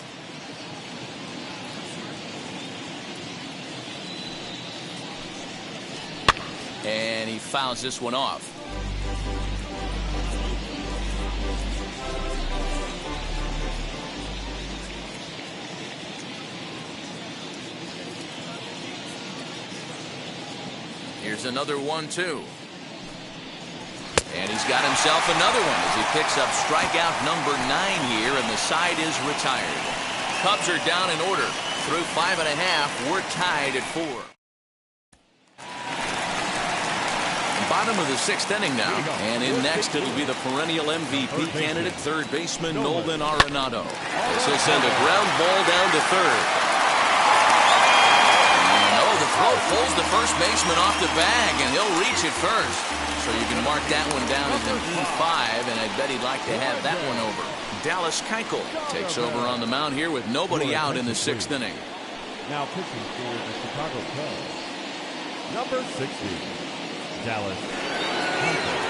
And he fouls this one off. Here's another 1-2. And he's got himself another one as he picks up strikeout number 9 here, and the side is retired. Cubs are down in order. Through 5 1/2, we're tied at 4. Bottom of the 6th inning now, and in next it'll be the perennial MVP candidate, third baseman Nolan Arenado. This will send a ground ball down to third. And the throw pulls the first baseman off the bag, and he'll reach it first. So you can mark that one down as an E5, and I bet he'd like to have that one over. Dallas Keuchel takes over on the mound here with nobody out in the 6th inning. Now pitching for the Chicago Cubs, number 60, Dallas Keuchel.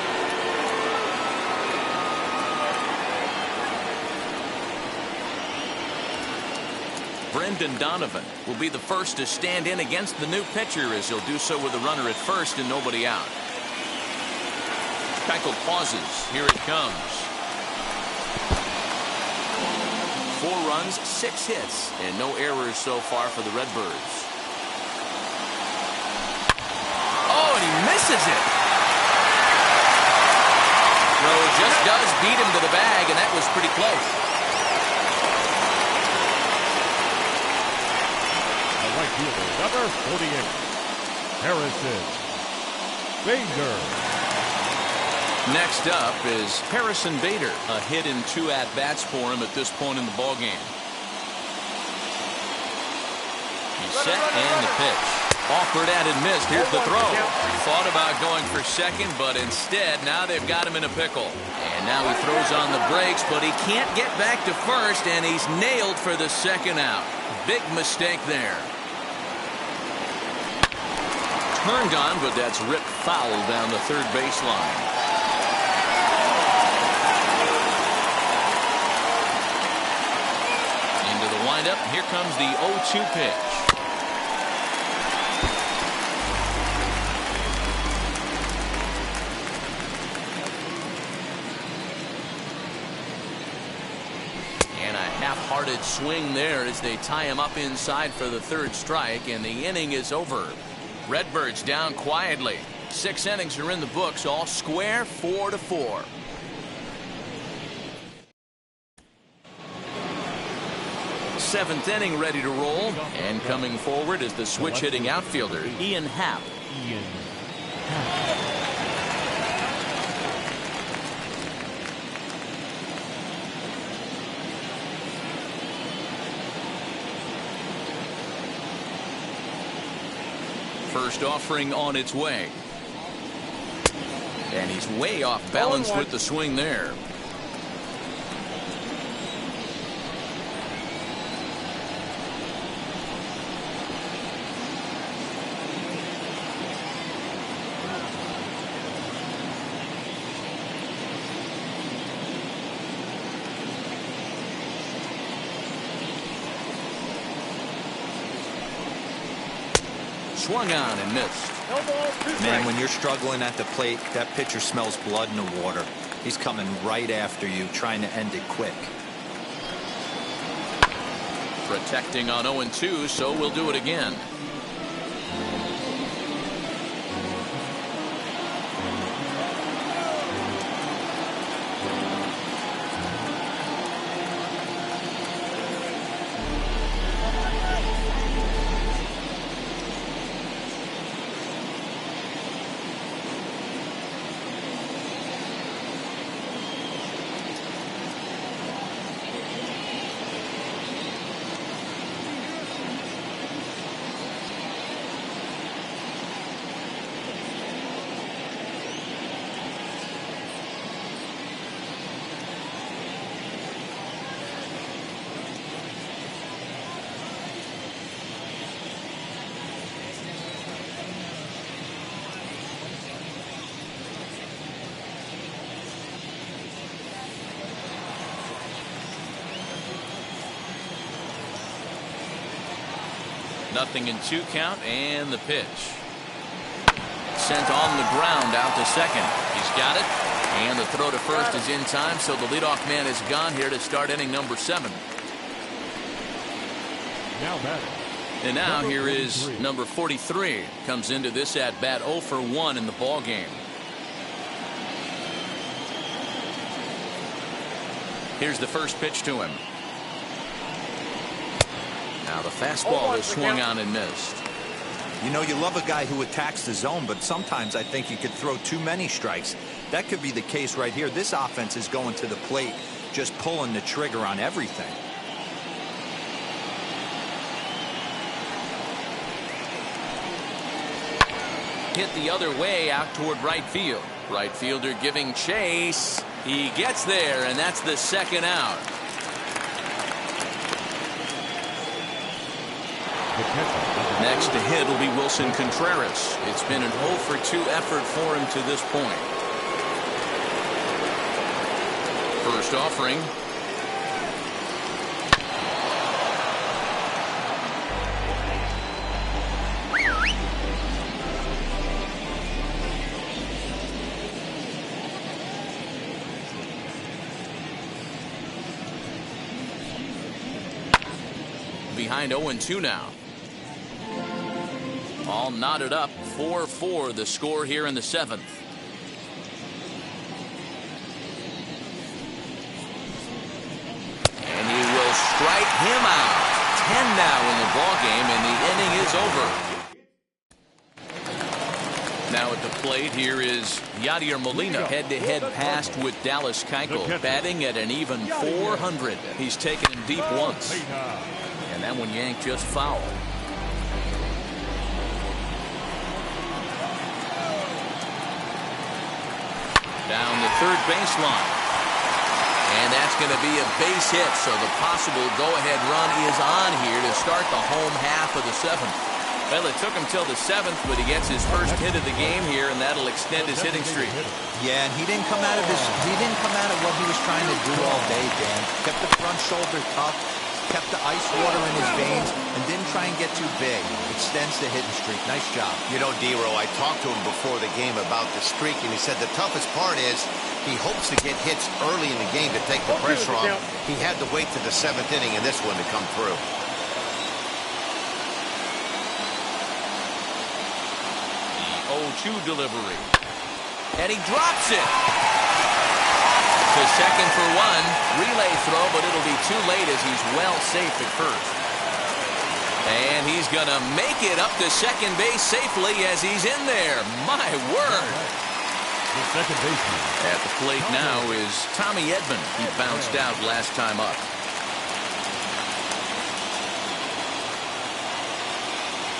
Brendan Donovan will be the first to stand in against the new pitcher, as he'll do so with a runner at first and nobody out. Keuchel pauses. Here it comes. 4 runs, 6 hits, and no errors so far for the Redbirds. Oh, and he misses it. Throw just does beat him to the bag, and that was pretty close. The right fielder, number 48, Harrison Bader. Next up is Harrison Bader. A hit in 2 at-bats for him at this point in the ballgame. He's set and the pitch. Awkward at and missed. Here's the throw. Thought about going for second, but instead now they've got him in a pickle. And now he throws on the brakes, but he can't get back to first, and he's nailed for the second out. Big mistake there. Turned on, but that's ripped foul down the third baseline. Windup. Here comes the 0-2 pitch. And a half-hearted swing there as they tie him up inside for the 3rd strike, and the inning is over. Redbirds down quietly. 6 innings are in the books, all square, 4-4. 7th inning ready to roll, and coming forward is the switch hitting outfielder Ian Happ. First offering on its way, and he's way off balance with the swing there. Swung on and missed. Man, when you're struggling at the plate, that pitcher smells blood in the water. He's coming right after you, trying to end it quick. Protecting on 0-2, so we'll do it again. 0-2 count, and the pitch. Sent on the ground out to second. He's got it. And the throw to first is in time, so the leadoff man is gone here to start inning number 7. Now batting. And now here is number 43. Comes into this at bat 0 for 1 in the ball game. Here's the first pitch to him. Now the fastball is swung on and missed. You know, you love a guy who attacks the zone, but sometimes I think you could throw too many strikes. That could be the case right here. This offense is going to the plate, just pulling the trigger on everything. Hit the other way out toward right field. Right fielder giving chase. He gets there, and that's the second out. Next to hit will be Wilson Contreras. It's been an 0 for 2 effort for him to this point. First offering. Behind 0-2 now. All knotted up. 4-4 the score here in the 7th. And he will strike him out. 10 now in the ball game, and the inning is over. Now at the plate, here is Yadier Molina. Head-to-head passed with Dallas Keuchel, batting at an even 400. He's taken him deep once. And that one yanked just foul. Down the third baseline. And that's going to be a base hit, so the possible go-ahead run is on here to start the home half of the 7th. Well, it took him till the 7th, but he gets his first hit of the game here, and that'll extend his hitting streak. Yeah, and he didn't come out of what he was trying to do all day, Dan. Kept the front shoulder tough, kept the ice water in his veins, and didn't try and get too big. Extends the hitting streak. Nice job. You know, D-Row, I talked to him before the game about the streak, and he said the toughest part is he hopes to get hits early in the game to take the pressure off. He had to wait to the 7th inning in this one to come through. The 0-2 delivery. And he drops it. To second for 1. Relay throw, but it'll be too late as he's well safe at first. And he's going to make it up to second base safely as he's in there. My word. The second baseman. At the plate now is Tommy Edman. He bounced out last time up.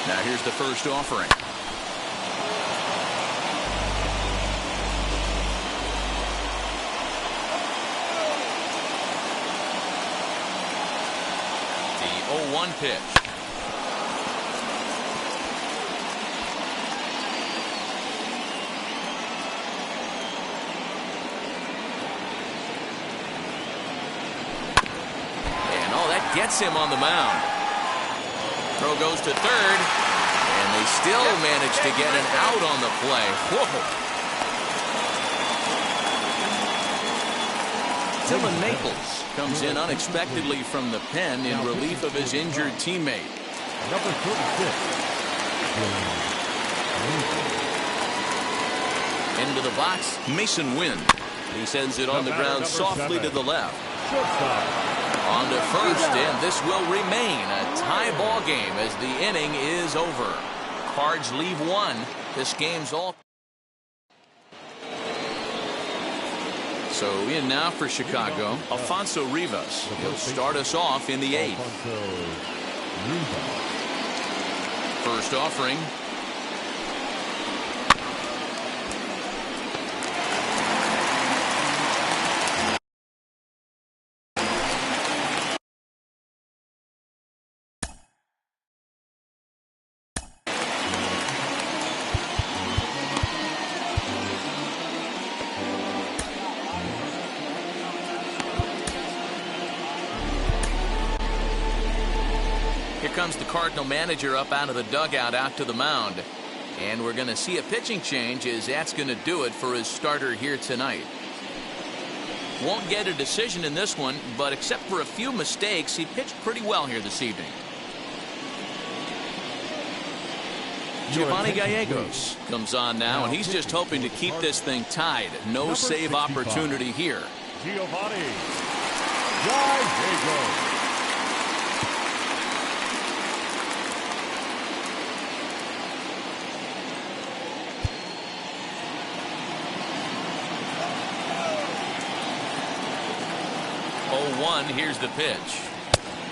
Now here's the first offering. The 0-1 pitch. Gets him on the mound. Throw goes to third, and they still manage to get an out on the play. Whoa. Dylan Maples comes in unexpectedly from the pen in relief of his injured teammate. Number 36. Into the box, Mason Wynn. He sends it on the ground softly to the left. Shortstop. On to first, and this will remain a tie ball game as the inning is over. Cards leave 1. This game's all. So in now for Chicago, Alfonso Rivas. He'll start us off in the 8th. First offering. comes the Cardinal manager up out of the dugout out to the mound. And we're going to see a pitching change as that's going to do it for his starter here tonight. Won't get a decision in this one, but except for a few mistakes, he pitched pretty well here this evening. Giovanni Gallegos comes on now, and he's just hoping to keep this thing tied. No save opportunity here. Giovanni Gallegos. Here's the pitch.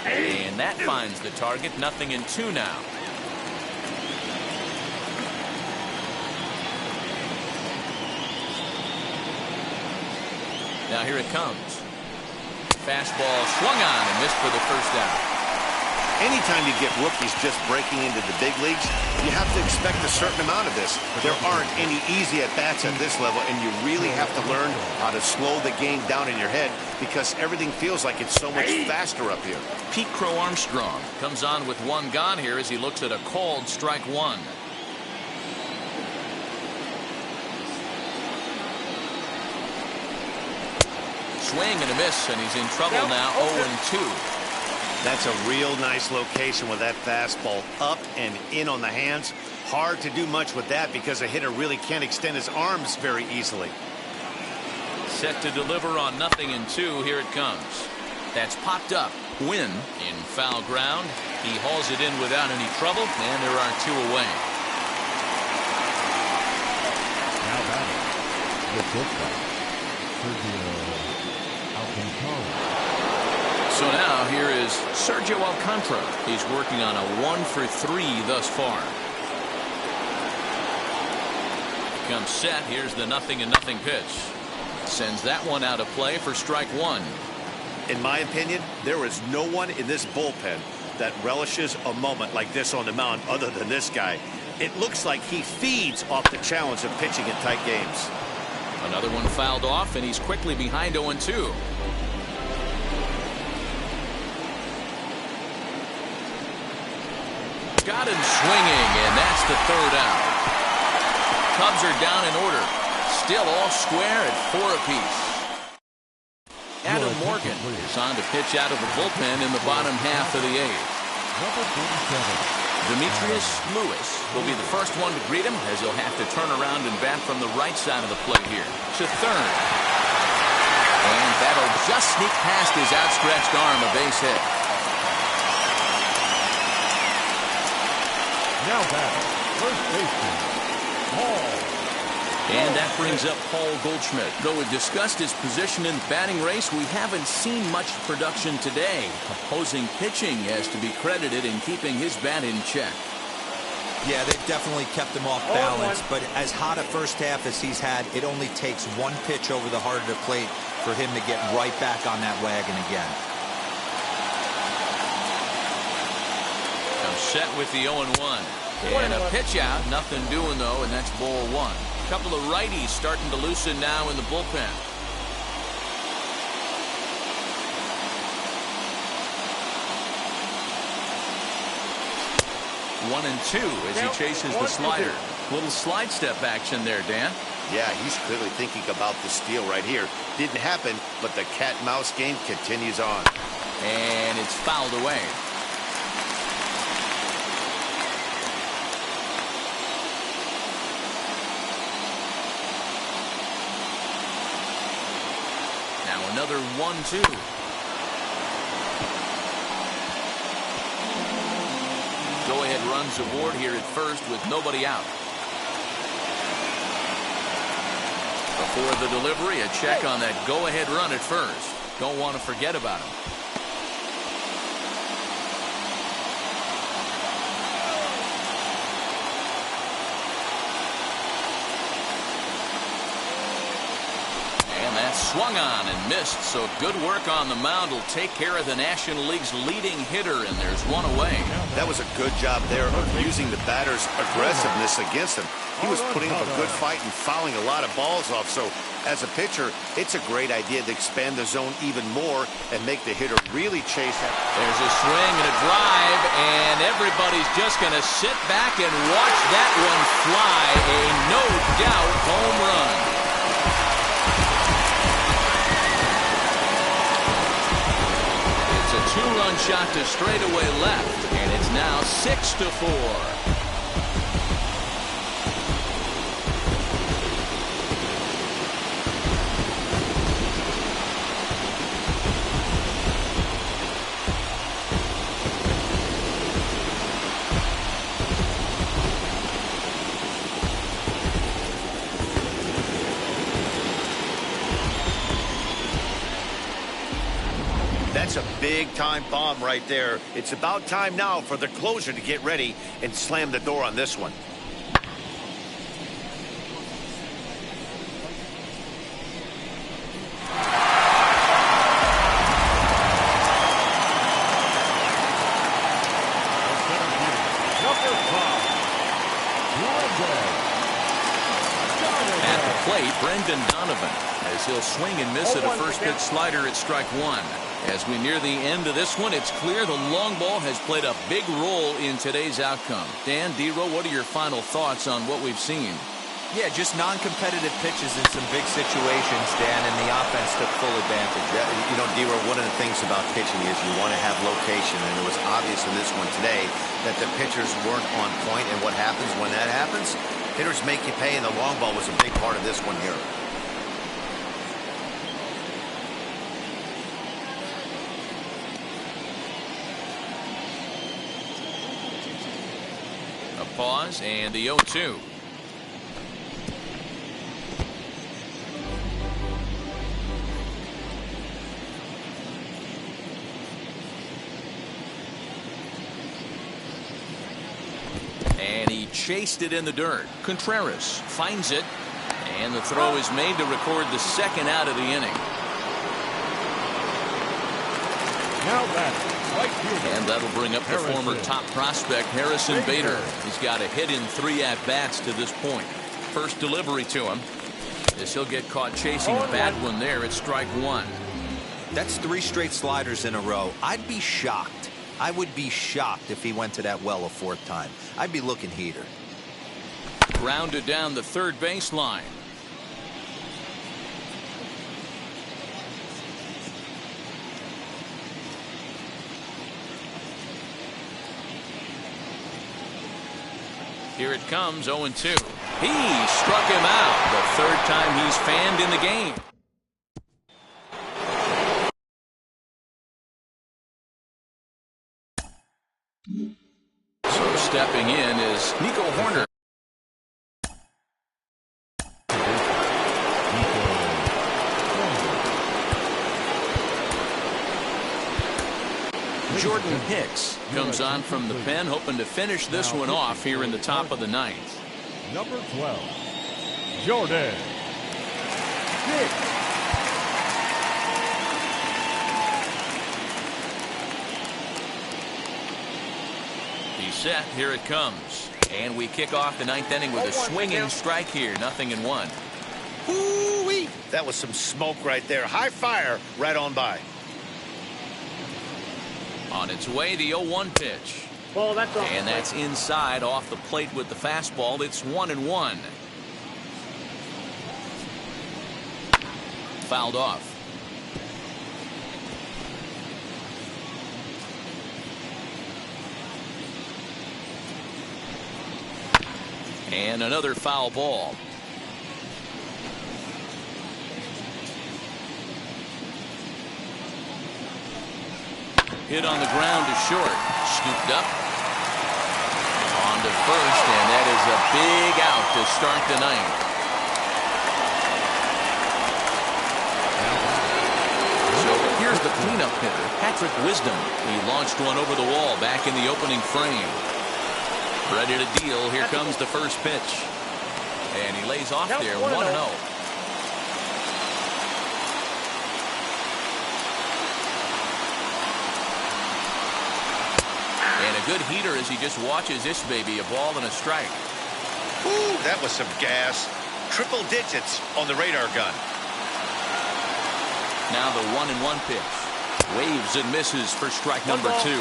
And that finds the target. 0-2 now. Now here it comes. Fastball swung on and missed for the first out. Anytime you get rookies just breaking into the big leagues, you have to expect a certain amount of this. There aren't any easy at-bats at this level, and you really have to learn how to slow the game down in your head because everything feels like it's so much faster up here. Pete Crow Armstrong comes on with one gone here as he looks at a called strike one. Swing and a miss, and he's in trouble now. 0-2. That's a real nice location with that fastball up and in on the hands. Hard to do much with that because a hitter really can't extend his arms very easily. Set to deliver on 0-2. Here it comes. That's popped up. Win in foul ground. He hauls it in without any trouble, and there are two away. Now batting, the shortstop, Sergio Alcantara. So now here is Sergio Alcantara. He's working on a 1-for-3 thus far. Comes set. Here's the 0-0 pitch. Sends that one out of play for strike one. In my opinion, there is no one in this bullpen that relishes a moment like this on the mound other than this guy. It looks like he feeds off the challenge of pitching in tight games. Another one fouled off, and he's quickly behind 0-2. Got him swinging, and that's the third out. Cubs are down in order. Still all square at 4 apiece. Adam Morgan is on to pitch out of the bullpen in the bottom half of the 8th. Number 47. Demetrius Lewis will be the first one to greet him as he'll have to turn around and bat from the right side of the plate here. To third. And that'll just sneak past his outstretched arm, a base hit. Now batting, first baseman, Paul. And that brings up Paul Goldschmidt. Though we've discussed his position in the batting race, we haven't seen much production today. Opposing pitching has to be credited in keeping his bat in check. Yeah, they've definitely kept him off balance, but as hot a first half as he's had, it only takes one pitch over the heart of the plate for him to get right back on that wagon again. Set with the 0-1. And a pitch out. Nothing doing, though, and that's ball one. A couple of righties starting to loosen now in the bullpen. 1-2 as he chases the slider. Little slide step action there, Dan. Yeah, he's clearly thinking about the steal right here. Didn't happen, but the cat-mouse game continues on. And it's fouled away. Another 1-2. Go-ahead runs aboard here at first with nobody out. Before the delivery, a check on that go-ahead run at first. Don't want to forget about him. swung on and missed, so good work on the mound will take care of the National League's leading hitter, and there's one away. That was a good job there of using the batter's aggressiveness against him. He was putting up a good fight and fouling a lot of balls off, so as a pitcher, it's a great idea to expand the zone even more and make the hitter really chase it. There's a swing and a drive, and everybody's just going to sit back and watch that one fly. A no-doubt home run. It's a two-run shot to straightaway left, and it's now 6-4. That's a big-time bomb right there. It's about time now for the closer to get ready and slam the door on this one. At the plate, Brendan Donovan, as he'll swing and miss at a first pitch slider at strike one. As we near the end of this one, it's clear the long ball has played a big role in today's outcome. Dan, D-Row, what are your final thoughts on what we've seen? Yeah, just non-competitive pitches in some big situations, Dan, and the offense took full advantage. Yeah, you know, D-Row, one of the things about pitching is you want to have location, and it was obvious in this one today that the pitchers weren't on point, and what happens when that happens? Hitters make you pay, and the long ball was a big part of this one here. Pause and the 0-2. And he chased it in the dirt. Contreras finds it, and the throw is made to record the second out of the inning. Now that's right here. And that'll bring up the former top prospect Harrison Bader. He's got a hit in 3 at-bats to this point. First delivery to him, as he'll get caught chasing a bad one there at strike one. That's 3 straight sliders in a row. I'd be shocked. I would be shocked if he went to that well a 4th time. I'd be looking heater. Grounded down the third baseline. Here it comes, 0-2. He struck him out. The 3rd time he's fanned in the game. So stepping in is Nico Horner. Jordan Hicks comes on from the pen, hoping to finish this one off here in the top of the 9th. Number 12, Jordan Hicks. He's set. Here it comes. And we kick off the 9th inning with a swinging strike here. 0-1. Hoo-wee! That was some smoke right there. High fire right on by. On its way, the 0-1 pitch. Well, that's off. And that's inside off the plate with the fastball. It's 1-1. Fouled off. And another foul ball. Hit on the ground to short. Scooped up. On to first, and that is a big out to start the 9th. So here's the cleanup hitter, Patrick Wisdom. He launched one over the wall back in the opening frame. Ready to deal. Here comes the first pitch. And he lays off there, 1-0. A good heater as he just watches this baby, a ball and a strike. Ooh, that was some gas. Triple digits on the radar gun. Now the 1-1 pitch. Waves and misses for strike number 2.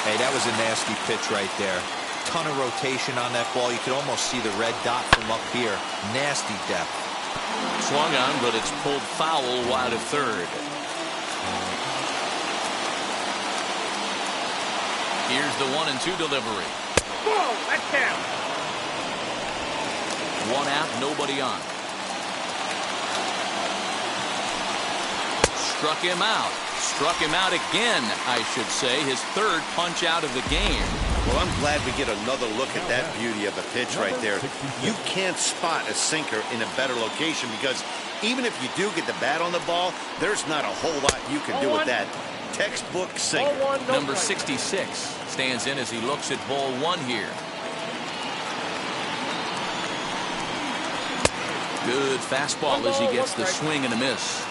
Hey, that was a nasty pitch right there. Ton of rotation on that ball. You could almost see the red dot from up here. Nasty depth. Swung on, but it's pulled foul wide of third. Here's the 1-2 delivery. Whoa, that count. 1 out, nobody on. Struck him out. Struck him out again, I should say. His third punch out of the game. Well, I'm glad we get another look at that beauty of a pitch right there. You can't spot a sinker in a better location because even if you do get the bat on the ball, there's not a whole lot you can do with that. Textbook sinker. Number 66 stands in as he looks at ball 1 here. Good fastball as he gets the swing and a miss.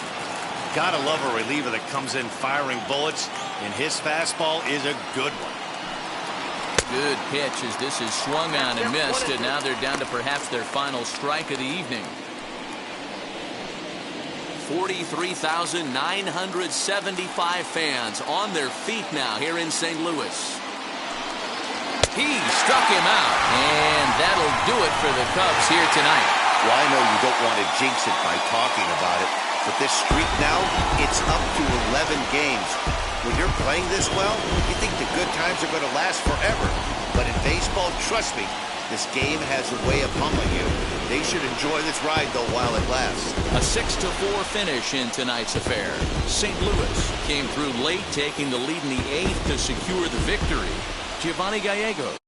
Gotta love a reliever that comes in firing bullets, and his fastball is a good one. Good pitch as this is swung on and missed, and now they're down to perhaps their final strike of the evening. 43,975 fans on their feet now here in St. Louis. He struck him out, and that'll do it for the Cubs here tonight. Well, I know you don't want to jinx it by talking about it, but this streak now, it's up to 11 games. When you're playing this well, you think the good times are going to last forever. But in baseball, trust me, this game has a way of pummeling you. They should enjoy this ride, though, while it lasts. A 6-4 finish in tonight's affair. St. Louis came through late, taking the lead in the 8th to secure the victory. Giovanni Gallegos